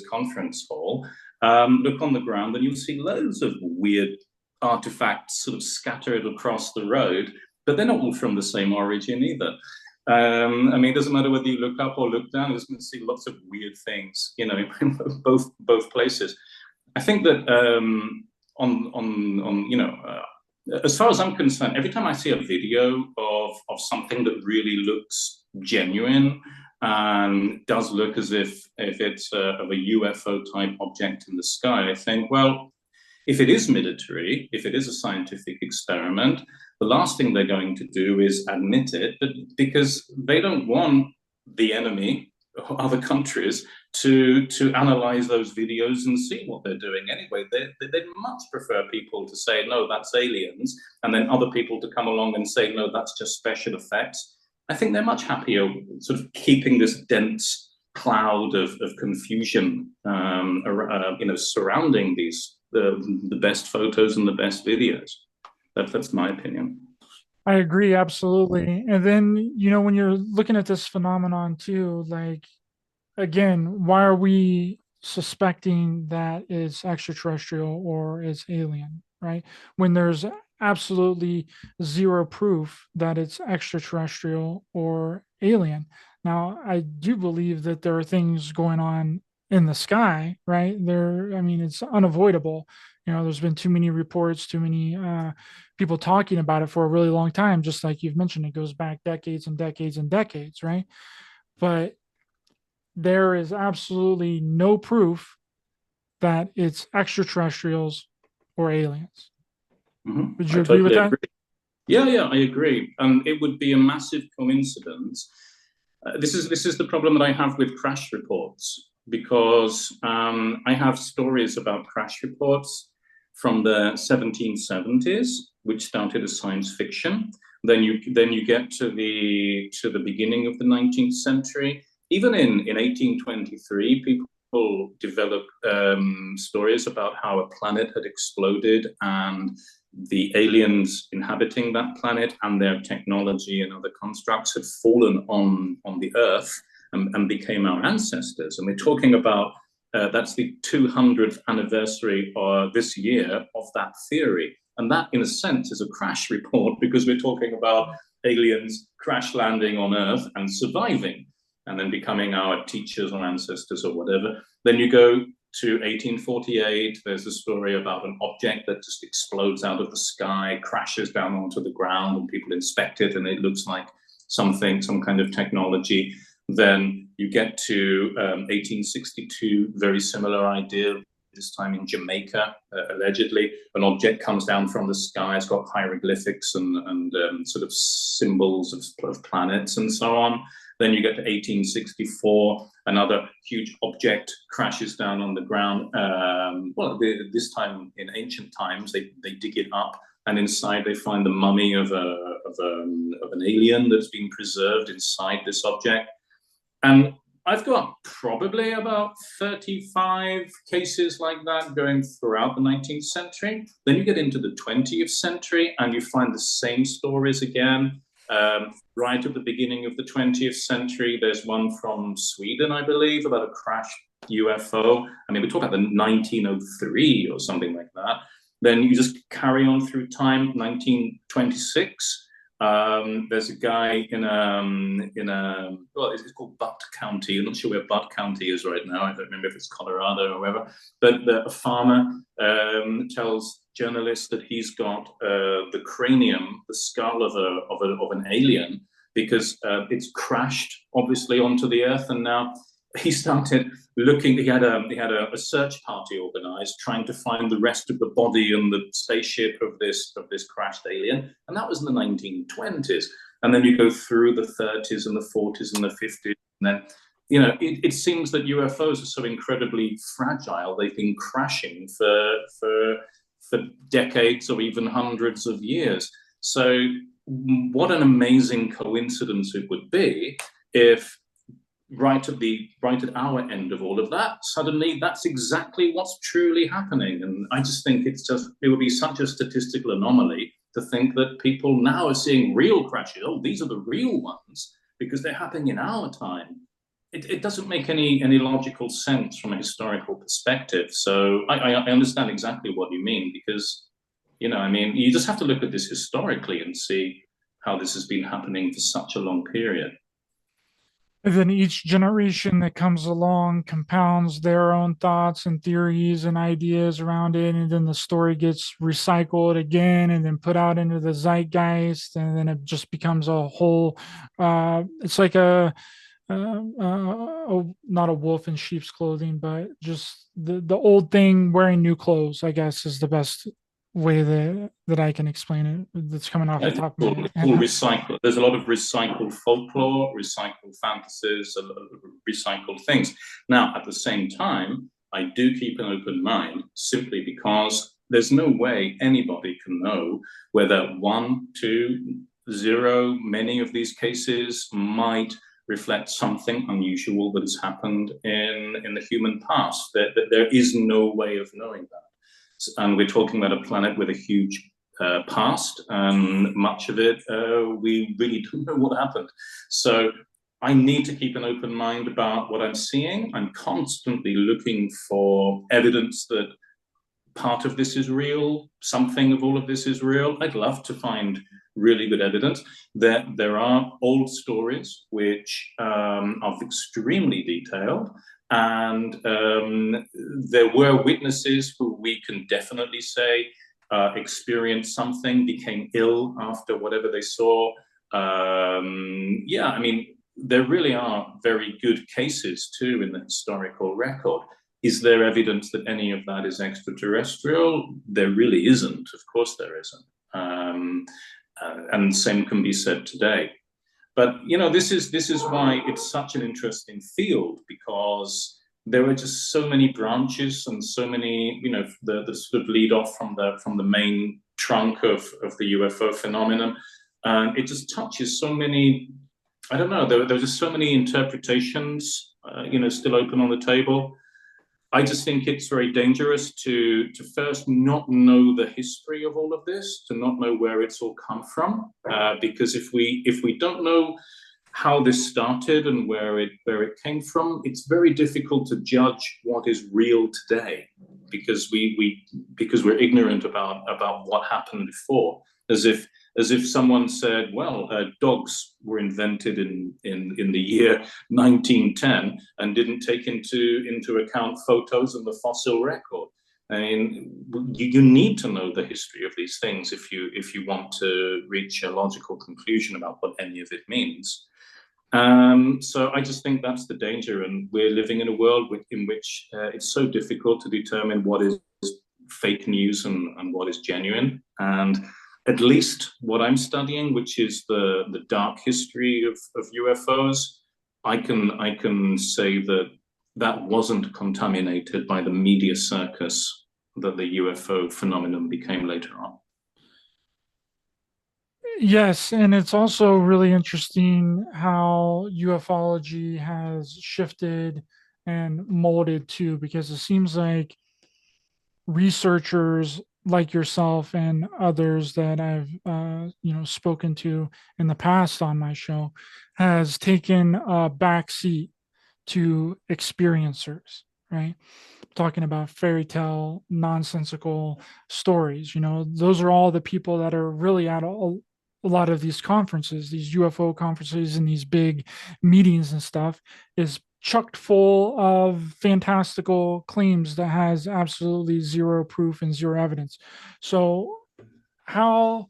conference hall, look on the ground and you'll see loads of weird artifacts sort of scattered across the road, but they're not all from the same origin either. I mean, it doesn't matter whether you look up or look down, you're just going to see lots of weird things, in both places. I think that as far as I'm concerned, every time I see a video of something that really looks genuine and does look as if it's of a UFO type object in the sky, I think, well, if it is military, if it is a scientific experiment, the last thing they're going to do is admit it, because they don't want the enemy, other countries, to analyze those videos and see what they're doing anyway. They'd much prefer people to say, no, that's aliens, and then other people to come along and say, no, that's just special effects. I think they're much happier sort of keeping this dense cloud of confusion surrounding these the best photos and the best videos. That's my opinion. I agree, absolutely. And then, when you're looking at this phenomenon too, like, again, why are we suspecting that it's extraterrestrial or it's alien, right? When there's absolutely zero proof that it's extraterrestrial or alien. Now, I do believe that there are things going on in the sky, right? It's unavoidable. There's been too many reports, too many people talking about it for a really long time. Just like you've mentioned, it goes back decades and decades and decades, right? But there is absolutely no proof that it's extraterrestrials or aliens. Mm-hmm. Would you agree with that? Yeah, I agree. It would be a massive coincidence. This is the problem that I have with crash reports, because I have stories about crash reports from the 1770s, which started as science fiction. Then you get to the beginning of the 19th century. Even in 1823, people developed stories about how a planet had exploded and the aliens inhabiting that planet and their technology and other constructs had fallen on the Earth and became our ancestors. And we're talking about, that's the 200th anniversary this year of that theory. And that, in a sense, is a crash report, because we're talking about aliens crash landing on Earth and surviving, and then becoming our teachers or ancestors or whatever. Then you go to 1848, there's a story about an object that just explodes out of the sky, crashes down onto the ground, and people inspect it, and it looks like some kind of technology. Then you get to 1862, very similar idea, this time in Jamaica, allegedly. An object comes down from the sky, it's got hieroglyphics and sort of symbols of planets and so on. Then you get to 1864, another huge object crashes down on the ground. This time in ancient times, they dig it up, and inside they find the mummy of an alien that's been preserved inside this object. And I've got probably about 35 cases like that going throughout the 19th century. Then you get into the 20th century, and you find the same stories again. Right at the beginning of the 20th century, there's one from Sweden, I believe, about a crashed UFO. I mean, we talk about the 1903 or something like that. Then you just carry on through time, 1926. There's a guy it's called Butte County. I'm not sure where Butte County is right now. I don't remember if it's Colorado or wherever. But a farmer tells journalists that he's got the cranium, the skull of an alien, because it's crashed obviously onto the Earth, and now he started looking. He had a search party organized, trying to find the rest of the body and the spaceship of this crashed alien, and that was in the 1920s. And then you go through the 30s and the 40s and the 50s, and then it seems that UFOs are so incredibly fragile. They've been crashing for decades or even hundreds of years. So what an amazing coincidence it would be if right at our end of all of that, suddenly that's exactly what's truly happening. And I just think it would be such a statistical anomaly to think that people now are seeing real crashes. Oh, these are the real ones because they're happening in our time. It doesn't make any logical sense from a historical perspective. So I understand exactly what you mean, because, you just have to look at this historically and see how this has been happening for such a long period. And then each generation that comes along compounds their own thoughts and theories and ideas around it. And then the story gets recycled again and then put out into the zeitgeist. And then it just becomes a whole, it's like not a wolf in sheep's clothing, but just the old thing wearing new clothes, I guess, is the best way that I can explain it. That's coming off the top of my It's head. all recycled. There's a lot of recycled folklore, recycled fantasies, recycled things. Now, at the same time, I do keep an open mind simply because there's no way anybody can know whether one, two, zero, many of these cases might reflect something unusual that has happened in the human past. There is no way of knowing that. And we're talking about a planet with a huge past, and much of it we really don't know what happened. So I need to keep an open mind about what I'm seeing. I'm constantly looking for evidence that part of this is real, something of all of this is real. I'd love to find really good evidence. There are old stories which are extremely detailed, and there were witnesses who we can definitely say experienced something, became ill after whatever they saw. Yeah, I mean, there really are very good cases too in the historical record. Is there evidence that any of that is extraterrestrial? There really isn't. Of course there isn't. And same can be said today. But you know, this is why it's such an interesting field, because there are just so many branches and so many, you know, the sort of lead off from the main trunk of the UFO phenomenon. And it just touches so many, I don't know, there's just so many interpretations, you know, still open on the table. I just think it's very dangerous to first not know the history of all of this, to not know where it's all come from, because if we don't know how this started and where it came from, it's very difficult to judge what is real today, because we're ignorant about what happened before, as if someone said, well, dogs were invented in the year 1910 and didn't take into account photos and the fossil record. I mean, you need to know the history of these things if you want to reach a logical conclusion about what any of it means. So I just think that's the danger, and we're living in a world in which it's so difficult to determine what is fake news and what is genuine. And at least what I'm studying, which is the dark history of UFOs, I can say that wasn't contaminated by the media circus that the UFO phenomenon became later on. Yes, and it's also really interesting how ufology has shifted and molded too, because it seems like researchers like yourself and others that I've spoken to in the past on my show has taken a back seat to experiencers, right? Talking about fairy tale, nonsensical stories. You know, those are all the people that are really at a lot of these conferences, these UFO conferences and these big meetings and stuff, is chucked full of fantastical claims that has absolutely zero proof and zero evidence. So how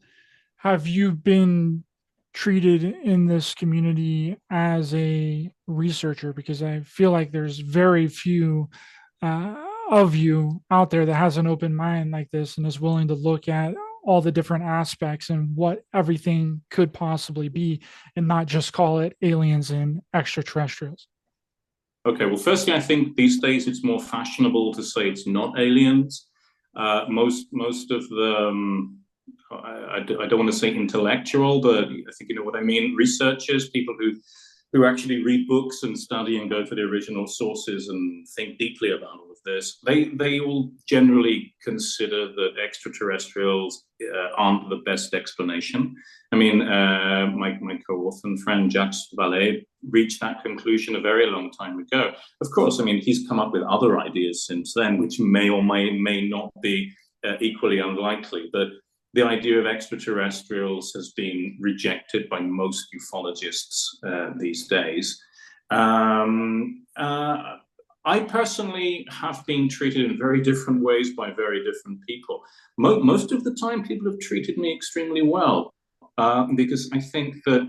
have you been treated in this community as a researcher? Because I feel like there's very few of you out there that has an open mind like this and is willing to look at all the different aspects and what everything could possibly be, and not just call it aliens and extraterrestrials. Okay, well, firstly, I think these days it's more fashionable to say it's not aliens. Most of the I don't want to say intellectual, but I think you know what I mean. Researchers, people who actually read books and study and go to the original sources and think deeply about all of this, they all generally consider that extraterrestrials aren't the best explanation. I mean, my co-author and friend Jacques Vallée reached that conclusion a very long time ago. Of course, I mean, he's come up with other ideas since then, which may or may not be equally unlikely, but the idea of extraterrestrials has been rejected by most ufologists these days. I personally have been treated in very different ways by very different people. Most of the time, people have treated me extremely well, because I think that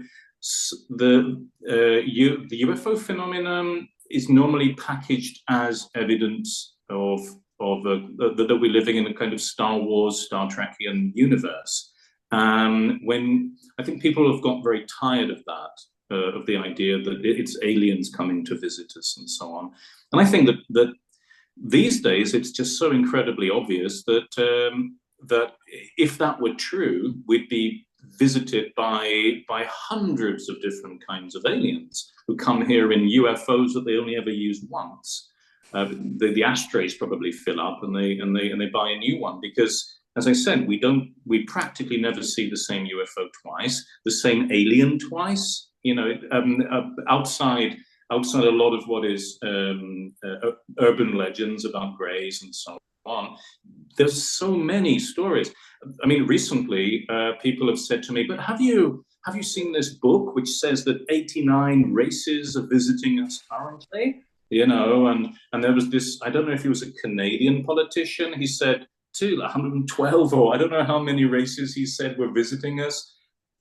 the UFO phenomenon is normally packaged as evidence of that we're living in a kind of Star Wars, Star Trekian universe. When I think people have got very tired of that, of the idea that it's aliens coming to visit us and so on. And I think that these days it's just so incredibly obvious that that if that were true, we'd be visited by hundreds of different kinds of aliens who come here in UFOs that they only ever use once. The ashtrays probably fill up, and they buy a new one because, as I said, we practically never see the same UFO twice, the same alien twice. You know, outside a lot of what is urban legends about greys and so on. There's so many stories. I mean, recently people have said to me, "But have you seen this book which says that 89 races are visiting us currently?" You know, and there was this, I don't know if he was a Canadian politician, he said 112, or I don't know how many races he said were visiting us.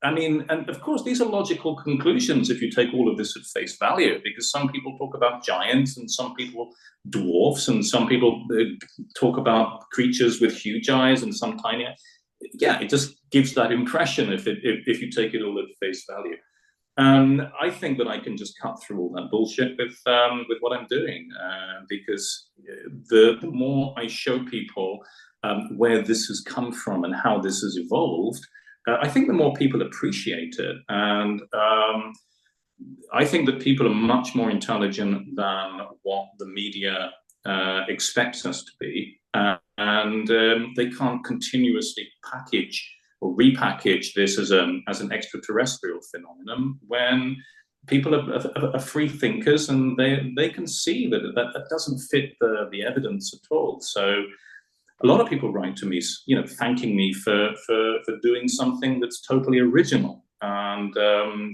I mean, and of course, these are logical conclusions if you take all of this at face value, because some people talk about giants and some people dwarfs and some people talk about creatures with huge eyes and some tiny. Yeah, it just gives that impression if you take it all at face value. And I think that I can just cut through all that bullshit with what I'm doing, because the more I show people where this has come from and how this has evolved, I think the more people appreciate it. And I think that people are much more intelligent than what the media expects us to be. And they can't continuously package or repackage this as an extraterrestrial phenomenon when people are free thinkers, and they can see that doesn't fit the evidence at all. So a lot of people write to me, you know, thanking me for doing something that's totally original. And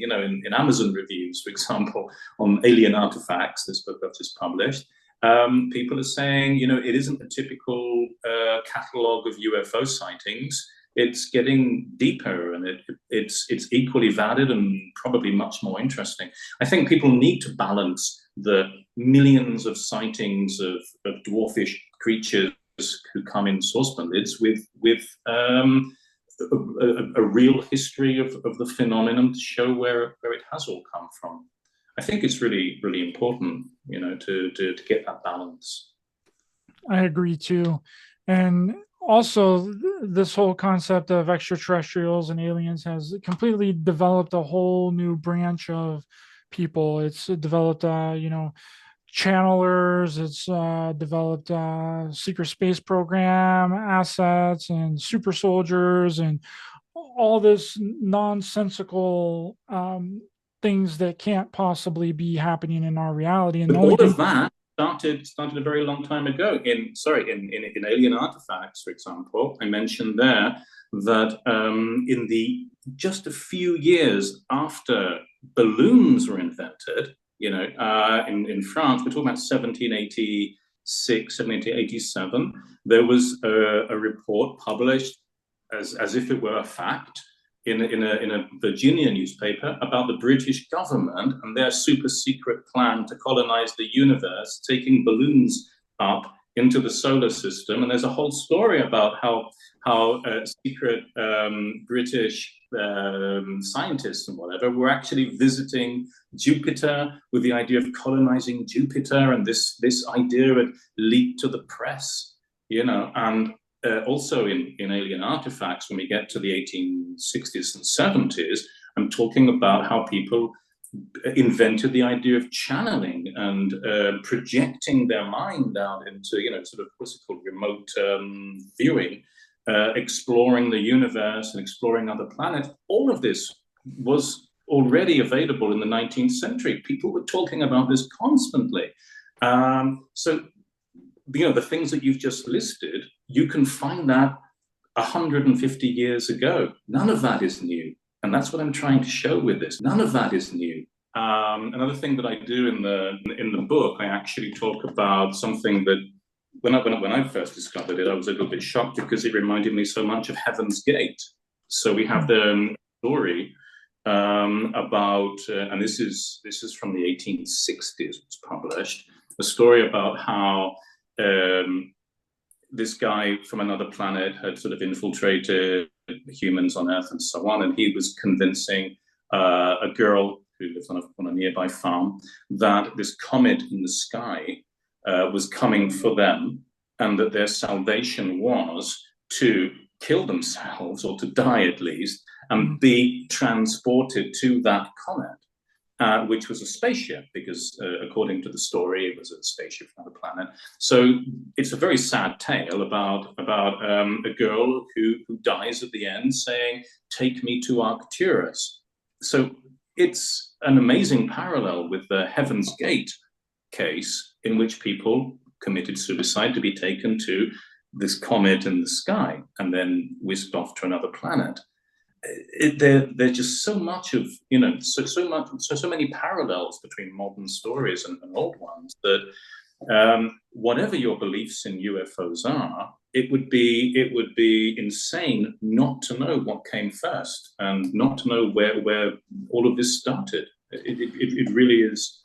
you know, in Amazon reviews, for example, on alien artifacts, this book I've just published, people are saying, you know, it isn't a typical catalogue of UFO sightings. It's getting deeper, and it's equally valid and probably much more interesting. I think people need to balance the millions of sightings of dwarfish creatures who come in saucepan lids with a real history of the phenomenon to show where it has all come from. I think it's really, really important, you know, to get that balance. I agree too. And also, this whole concept of extraterrestrials and aliens has completely developed a whole new branch of people. It's developed, you know, channelers. It's developed secret space program assets and super soldiers and all this nonsensical things that can't possibly be happening in our reality. And but all of that started a very long time ago. In alien artifacts, for example, I mentioned there that in the just a few years after balloons were invented, you know, in France, we're talking about 1786, 1787, there was a report published as if it were a fact in a Virginia newspaper about the British government and their super secret plan to colonize the universe, taking balloons up into the solar system. And there's a whole story about how secret British scientists and whatever were actually visiting Jupiter with the idea of colonizing Jupiter, and this idea had leaked to the press, you know. And also in alien artifacts, when we get to the 1860s and 70s, I'm talking about how people invented the idea of channeling and projecting their mind out into, you know, sort of what's it called, remote viewing, exploring the universe and exploring other planets. All of this was already available in the 19th century. People were talking about this constantly. So, you know, the things that you've just listed, you can find that 150 years ago. None of that is new. And that's what I'm trying to show with this. None of that is new. Another thing that I do in the book, I actually talk about something that when I first discovered it, I was a little bit shocked because it reminded me so much of Heaven's Gate. So we have the story about, and this is from the 1860s. It was published, a story about how this guy from another planet had sort of infiltrated humans on Earth and so on, and he was convincing a girl who lives on a nearby farm that this comet in the sky was coming for them, and that their salvation was to kill themselves, or to die at least, and be transported to that comet, which was a spaceship, because according to the story, it was a spaceship from another planet. So it's a very sad tale about a girl who dies at the end saying, "Take me to Arcturus." So it's an amazing parallel with the Heaven's Gate case, in which people committed suicide to be taken to this comet in the sky and then whisked off to another planet. There's just so much of, so many parallels between modern stories and old ones, that whatever your beliefs in UFOs are, it would be insane not to know what came first, and not to know where all of this started. It really is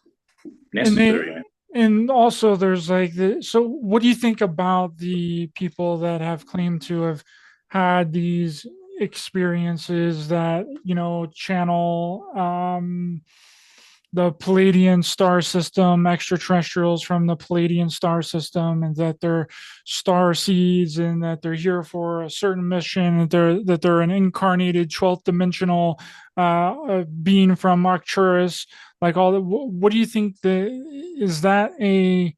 necessary. And also there's like so what do you think about the people that have claimed to have had these experiences that, channel the Palladian star system, extraterrestrials from the Palladian star system, and that they're star seeds, and that they're here for a certain mission, that they're an incarnated 12th dimensional being from Arcturus, like all that. What do you think is that I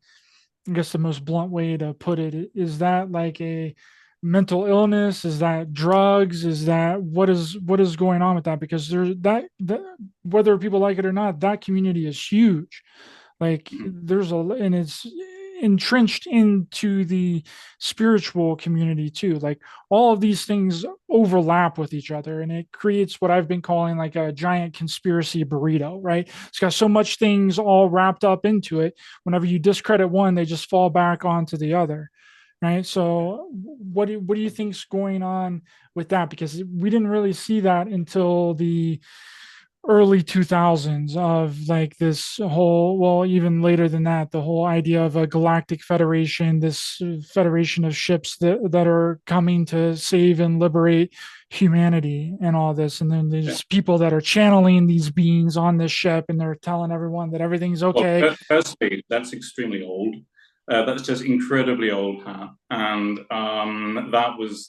guess the most blunt way to put it, is that like a mental illness? Is that drugs? Is that what is going on with that? Because there's that whether people like it or not, that community is huge. Like and it's entrenched into the spiritual community too. Like all of these things overlap with each other, and it creates what I've been calling like a giant conspiracy burrito, right? It's got so much things all wrapped up into it. Whenever you discredit one, they just fall back onto the other. Right. So what do you think's going on with that? Because we didn't really see that until the early 2000s, of like this whole, well, even later than that, the whole idea of a galactic federation, this federation of ships that are coming to save and liberate humanity and all this. And then there's people that are channeling these beings on this ship, and they're telling everyone that everything's okay. Well, firstly, that's extremely old. That's just incredibly old, and that was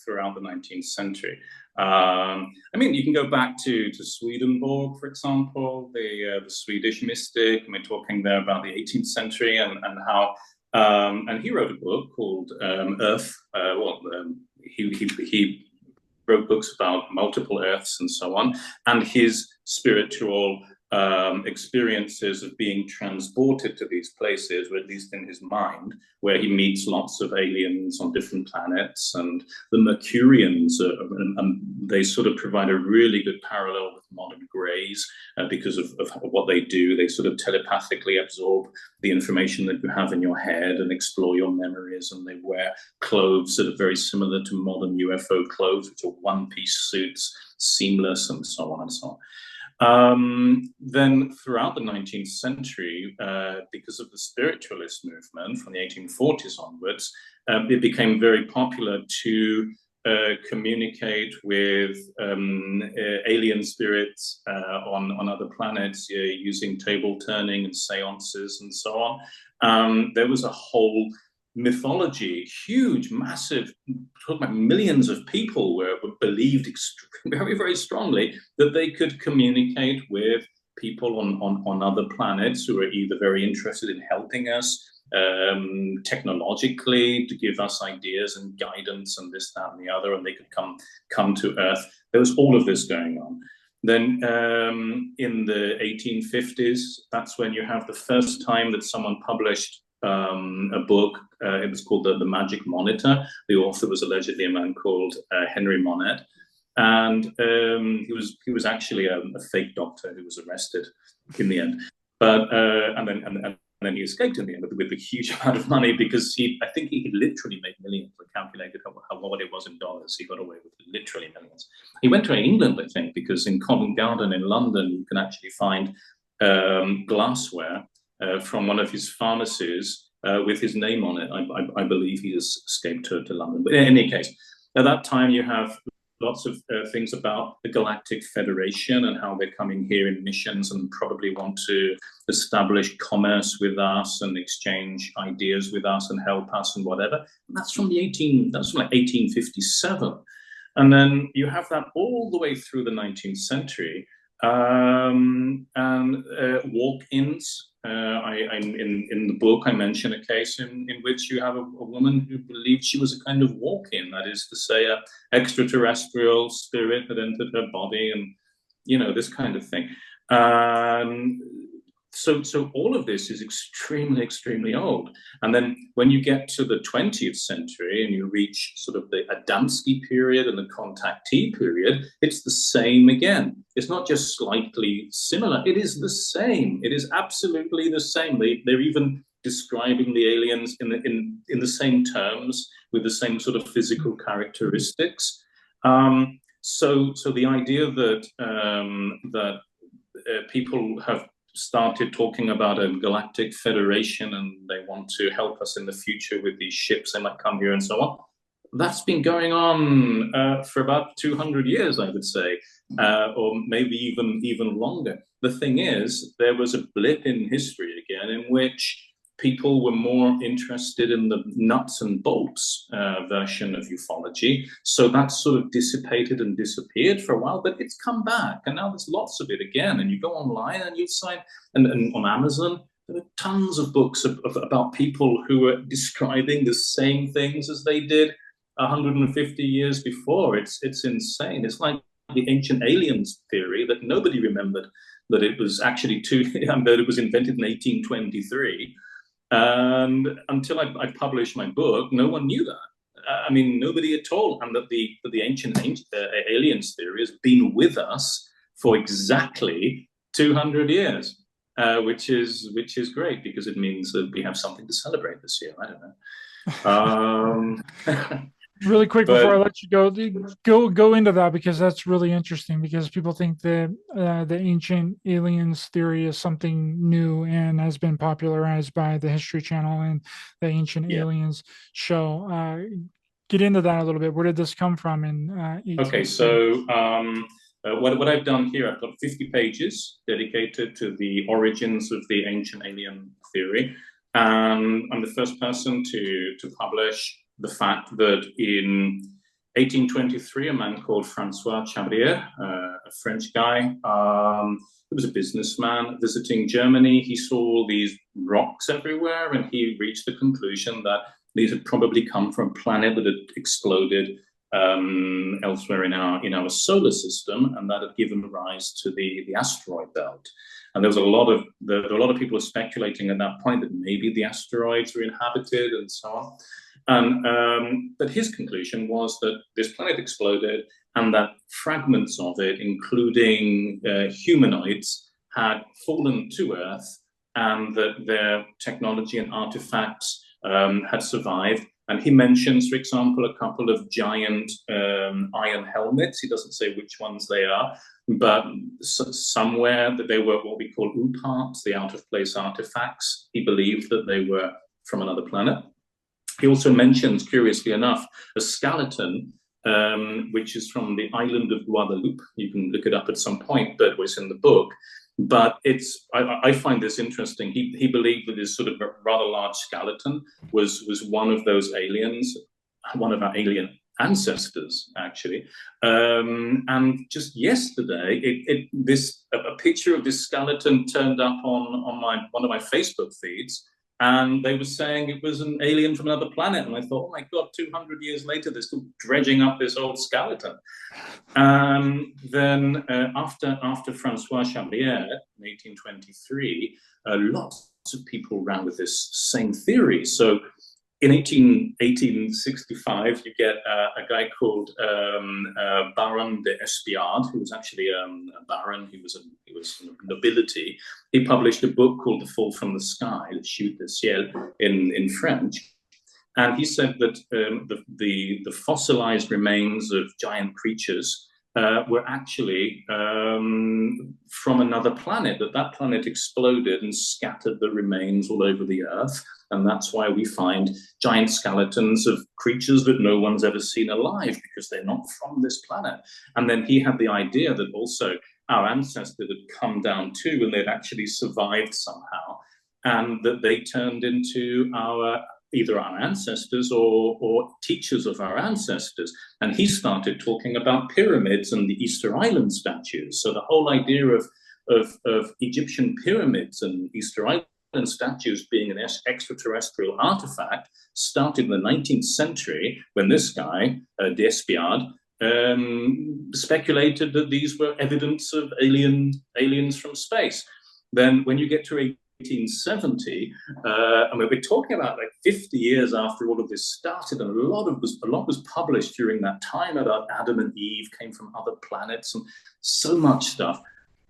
throughout the 19th century. I mean, you can go back to Swedenborg, for example, the Swedish mystic, and we're talking there about the 18th century, and how and he wrote a book called Earth. He wrote books about multiple Earths and so on, and his spiritual experiences of being transported to these places, or at least in his mind, where he meets lots of aliens on different planets, and the Mercurians, and they sort of provide a really good parallel with modern Greys because of what they do. They sort of telepathically absorb the information that you have in your head and explore your memories, and they wear clothes that are very similar to modern UFO clothes, which are one-piece suits, seamless, and so on and so on. Then throughout the 19th century, because of the spiritualist movement from the 1840s onwards, it became very popular to communicate with alien spirits on other planets using table turning and seances and so on. There was a whole mythology, huge, massive, talking about millions of people were believed very, very strongly that they could communicate with people on other planets who are either very interested in helping us technologically, to give us ideas and guidance and this, that, and the other, and they could come to Earth. There was all of this going on. Then in the 1850s, that's when you have the first time that someone published a book. It was called the Magic Monitor. The author was allegedly a man called Henry Monette. And he was actually a fake doctor who was arrested in the end. But and then he escaped in the end with a huge amount of money, because I think he literally made millions. I calculated what it was in dollars. He got away with literally millions. He went to England, I think, because in Covent Garden in London, you can actually find glassware from one of his pharmacies with his name on it. I believe he has escaped to London. But in any case, at that time, you have lots of things about the Galactic Federation and how they're coming here in missions and probably want to establish commerce with us and exchange ideas with us and help us and whatever. And that's from that's from like 1857. And then you have that all the way through the 19th century. And walk-ins. In the book, I mention a case in which you have a woman who believed she was a kind of walk-in, that is to say, an extraterrestrial spirit that entered her body, and this kind of thing. So all of this is extremely, extremely old. And then when you get to the 20th century and you reach sort of the Adamski period and the contactee period, it's the same again. It's not just slightly similar. It is the same. It is absolutely the same. They're even describing the aliens in the same terms, with the same sort of physical characteristics. So the idea that people have started talking about a galactic federation and they want to help us in the future with these ships, they might come here and so on. That's been going on for about 200 years, I would say, or maybe even longer. The thing is, there was a blip in history again in which people were more interested in the nuts and bolts version of ufology. So that sort of dissipated and disappeared for a while, but it's come back. And now there's lots of it again. And you go online and you find, and on Amazon, there are tons of books about people who are describing the same things as they did 150 years before. It's insane. It's like the ancient aliens theory that nobody remembered that it was actually that it was invented in 1823. And until I published my book, no one knew that. I mean, nobody at all. And that the ancient aliens theory has been with us for exactly 200 years, which is great, because it means that we have something to celebrate this year. I don't know. Really quick before I let you go into that, because that's really interesting, because people think that the ancient aliens theory is something new and has been popularized by the History Channel and the Ancient Aliens show. Get into that a little bit. Where did this come from? Okay, so what I've done here, I've got 50 pages dedicated to the origins of the ancient alien theory. And I'm the first person to publish the fact that in 1823, a man called Francois Chabrier, a French guy, who was a businessman visiting Germany, he saw these rocks everywhere, and he reached the conclusion that these had probably come from a planet that had exploded elsewhere in our solar system, and that had given rise to the asteroid belt. And there was a lot of people were speculating at that point that maybe the asteroids were inhabited and so on. But his conclusion was that this planet exploded and that fragments of it, including humanoids, had fallen to Earth, and that their technology and artifacts had survived. And he mentions, for example, a couple of giant iron helmets. He doesn't say which ones they are, but somewhere that they were what we call UPARTs, the out-of-place artifacts. He believed that they were from another planet. He also mentions, curiously enough, a skeleton, which is from the island of Guadeloupe. You can look it up at some point, but it was in the book. But I find this interesting. He believed that this sort of rather large skeleton was one of those aliens, one of our alien ancestors, actually. And just yesterday, a picture of this skeleton turned up on one of my Facebook feeds. And they were saying it was an alien from another planet. And I thought, oh my God, 200 years later, they're still dredging up this old skeleton. Then after Francois Chabrier in 1823, lots of people ran with this same theory. So in 1865, you get a guy called Baron de Espiard, who was actually a baron. He was nobility. He published a book called The Fall from the Sky, Le Chute du Ciel, in French. And he said that the fossilized remains of giant creatures were actually from another planet, that planet exploded and scattered the remains all over the Earth. And that's why we find giant skeletons of creatures that no one's ever seen alive, because they're not from this planet. And then he had the idea that also our ancestors had come down too, and they'd actually survived somehow, and that they turned into either our ancestors or teachers of our ancestors. And he started talking about pyramids and the Easter Island statues. So the whole idea of Egyptian pyramids and Easter Island statues being an extraterrestrial artifact started in the 19th century, when this guy, D'Espiard, speculated that these were evidence of aliens from space. Then when you get to 1870, and we're talking about like 50 years after all of this started, and a lot was published during that time about Adam and Eve came from other planets and so much stuff.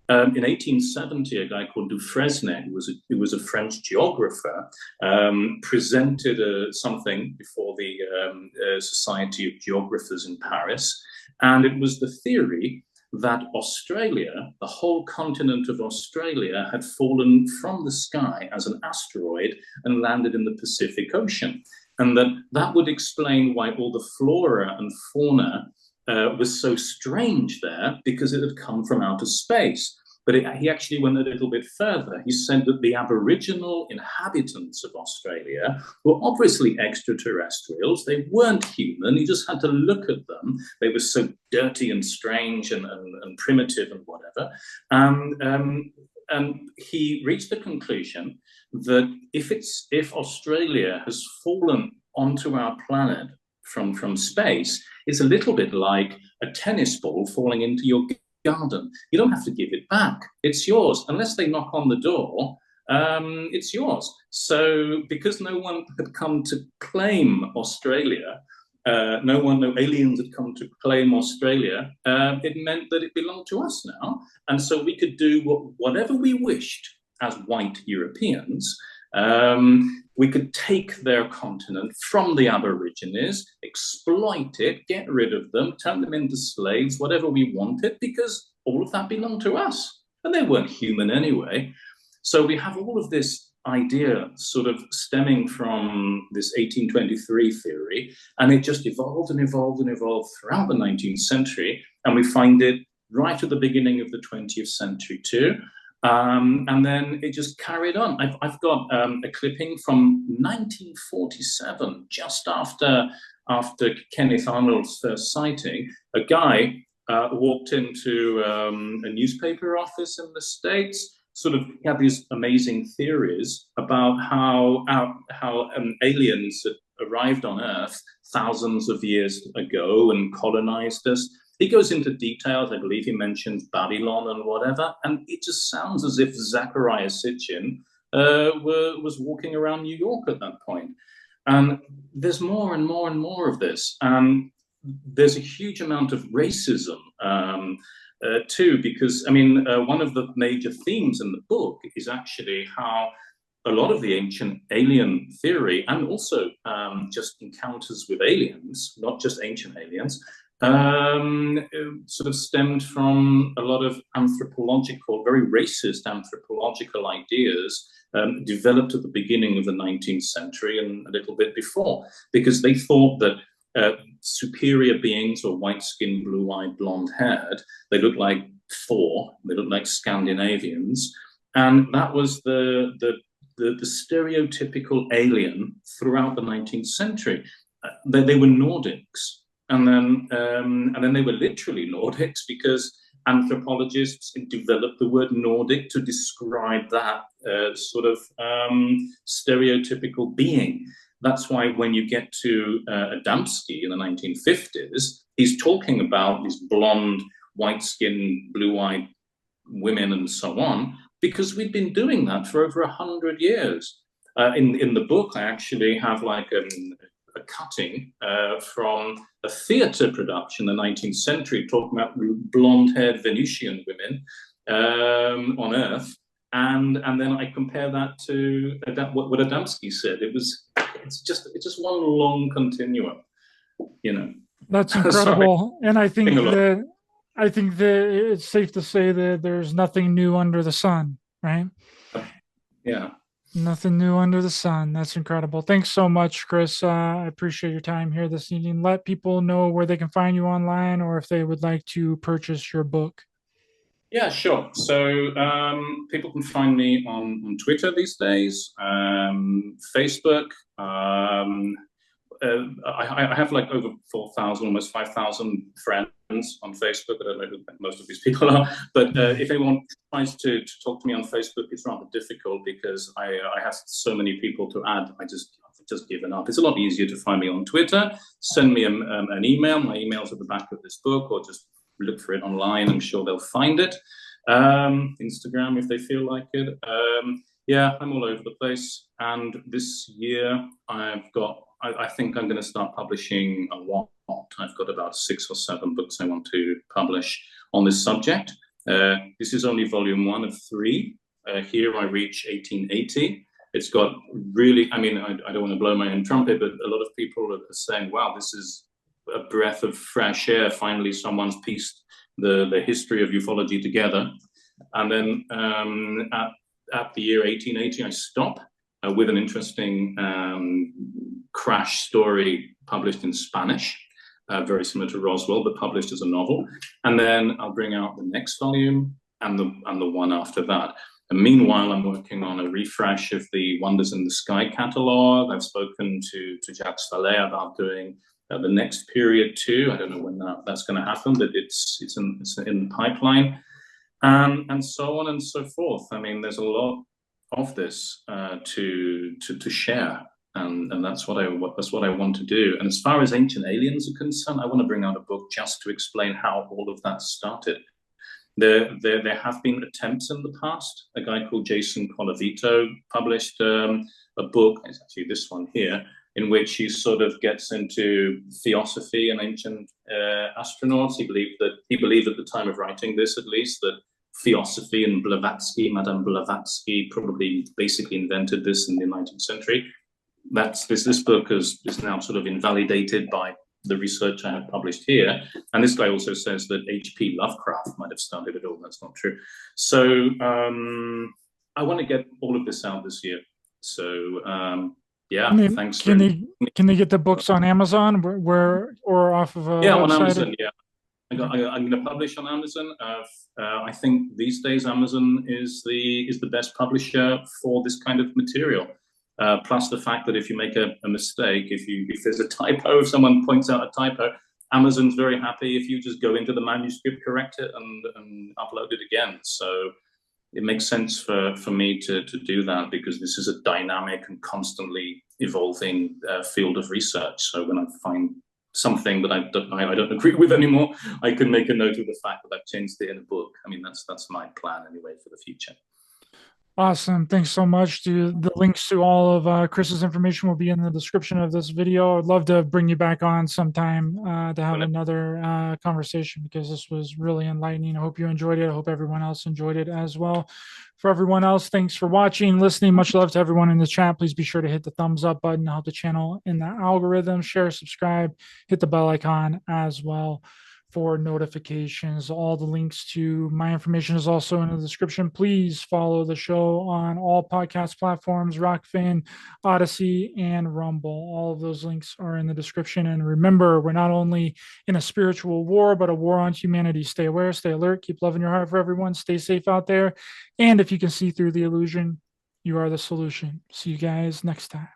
In 1870, a guy called Dufresne, who was a French geographer, presented something before the Society of Geographers in Paris, and it was the theory that Australia, the whole continent of Australia, had fallen from the sky as an asteroid and landed in the Pacific Ocean, and that would explain why all the flora and fauna was so strange there, because it had come from outer space. But he actually went a little bit further. He said that the Aboriginal inhabitants of Australia were obviously extraterrestrials. They weren't human. You just had to look at them. They were so dirty and strange and primitive and whatever. And he reached the conclusion that if Australia has fallen onto our planet from space, it's a little bit like a tennis ball falling into your garden. You don't have to give it back. It's yours. Unless they knock on the door, it's yours. So because no one had come to claim Australia, no aliens had come to claim Australia, it meant that it belonged to us now. And so we could do whatever we wished as white Europeans. We could take their continent from the Aborigines, exploit it, get rid of them, turn them into slaves, whatever we wanted, because all of that belonged to us. And they weren't human anyway. So we have all of this idea sort of stemming from this 1823 theory, and it just evolved and evolved and evolved throughout the 19th century. And we find it right at the beginning of the 20th century too. And then it just carried on. I've got a clipping from 1947, just after Kenneth Arnold's first sighting. A guy walked into a newspaper office in the States. Sort of, he had these amazing theories about how aliens had arrived on Earth thousands of years ago and colonized us. He goes into details. I believe he mentions Babylon and whatever, and it just sounds as if Zecharia Sitchin was walking around New York at that point. And there's more and more and more of this. There's a huge amount of racism too, because, I mean, one of the major themes in the book is actually how a lot of the ancient alien theory, and also just encounters with aliens, not just ancient aliens, sort of stemmed from a lot of anthropological, very racist anthropological ideas developed at the beginning of the 19th century and a little bit before, because they thought that superior beings, or white-skinned, blue-eyed, blonde-haired, they looked like Thor, they looked like Scandinavians, and that was the stereotypical alien throughout the 19th century. They were Nordics. And then they were literally Nordics, because anthropologists developed the word Nordic to describe that sort of stereotypical being. That's why when you get to Adamski in the 1950s, he's talking about these blonde, white-skinned, blue-eyed women and so on, because we'd been doing that for over 100 years. In the book, I actually have like a cutting from a theatre production in the 19th century, talking about blonde-haired Venusian women on Earth, and then I compare that to what Adamski said. It's just one long continuum, you know. That's incredible. And I think that it's safe to say that there's nothing new under the sun, right? Yeah. Nothing new under the sun. That's incredible. Thanks so much, Chris. I appreciate your time here this evening. Let people know where they can find you online or if they would like to purchase your book. Yeah, sure. So people can find me on Twitter these days, Facebook. I have like over 4,000, almost 5,000 friends on Facebook. I don't know who most of these people are, but if anyone tries to talk to me on Facebook, it's rather difficult because I have so many people to add. I've just given up. It's a lot easier to find me on Twitter. Send me an email. My email's at the back of this book, or just look for it online. I'm sure they'll find it. Instagram if they feel like it. Yeah, I'm all over the place. And this year I think I'm going to start publishing a lot. I've got about 6 or 7 books I want to publish on this subject. This is only volume 1 of 3. Here I reach 1880. It's got really, I mean, I don't want to blow my own trumpet, but a lot of people are saying, wow, this is a breath of fresh air. Finally, someone's pieced the history of ufology together. And then at the year 1880, I stop with an interesting crash story published in Spanish, very similar to Roswell, but published as a novel. And then I'll bring out the next volume and the one after that. And meanwhile, I'm working on a refresh of the Wonders in the Sky catalog. I've spoken to Jacques Vallée about doing the next period too. I don't know when that's going to happen, but it's in the pipeline, and so on and so forth. I mean, there's a lot of this to share, and that's what I want to do. And as far as Ancient Aliens are concerned, I want to bring out a book just to explain how all of that started. There have been attempts in the past. A guy called Jason Colavito published a book. It's actually this one here, in which he sort of gets into theosophy and ancient astronauts. He believed at the time of writing this, at least, that theosophy and Blavatsky, Madame Blavatsky, probably basically invented this in the 19th century. This book is now sort of invalidated by the research I have published here. And this guy also says that H.P. Lovecraft might have started it all. That's not true. So I want to get all of this out this year. So yeah, thanks. Can they get the books on Amazon or off of a website? On Amazon, yeah. I'm going to publish on Amazon. I think these days Amazon is the best publisher for this kind of material. Plus the fact that if you make a mistake, if there's a typo, if someone points out a typo, Amazon's very happy if you just go into the manuscript, correct it, and upload it again. So it makes sense for me to do that, because this is a dynamic and constantly evolving field of research. So when I find something that I don't agree with anymore, I can make a note of the fact that I've changed it in a book. I mean, that's my plan anyway for the future. Awesome. Thanks so much. The links to all of Chris's information will be in the description of this video. I'd love to bring you back on sometime to have another conversation, because this was really enlightening. I hope you enjoyed it. I hope everyone else enjoyed it as well. For everyone else, thanks for watching, listening. Much love to everyone in the chat. Please be sure to hit the thumbs up button to help the channel in the algorithm. Share, subscribe, hit the bell icon as well for notifications. All the links to my information is also in the description. Please follow the show on all podcast platforms, Rokfin, Odysee, and Rumble. All of those links are in the description. And remember, we're not only in a spiritual war, but a war on humanity. Stay aware, stay alert, keep love in your heart for everyone, stay safe out there. And if you can see through the illusion, you are the solution. See you guys next time.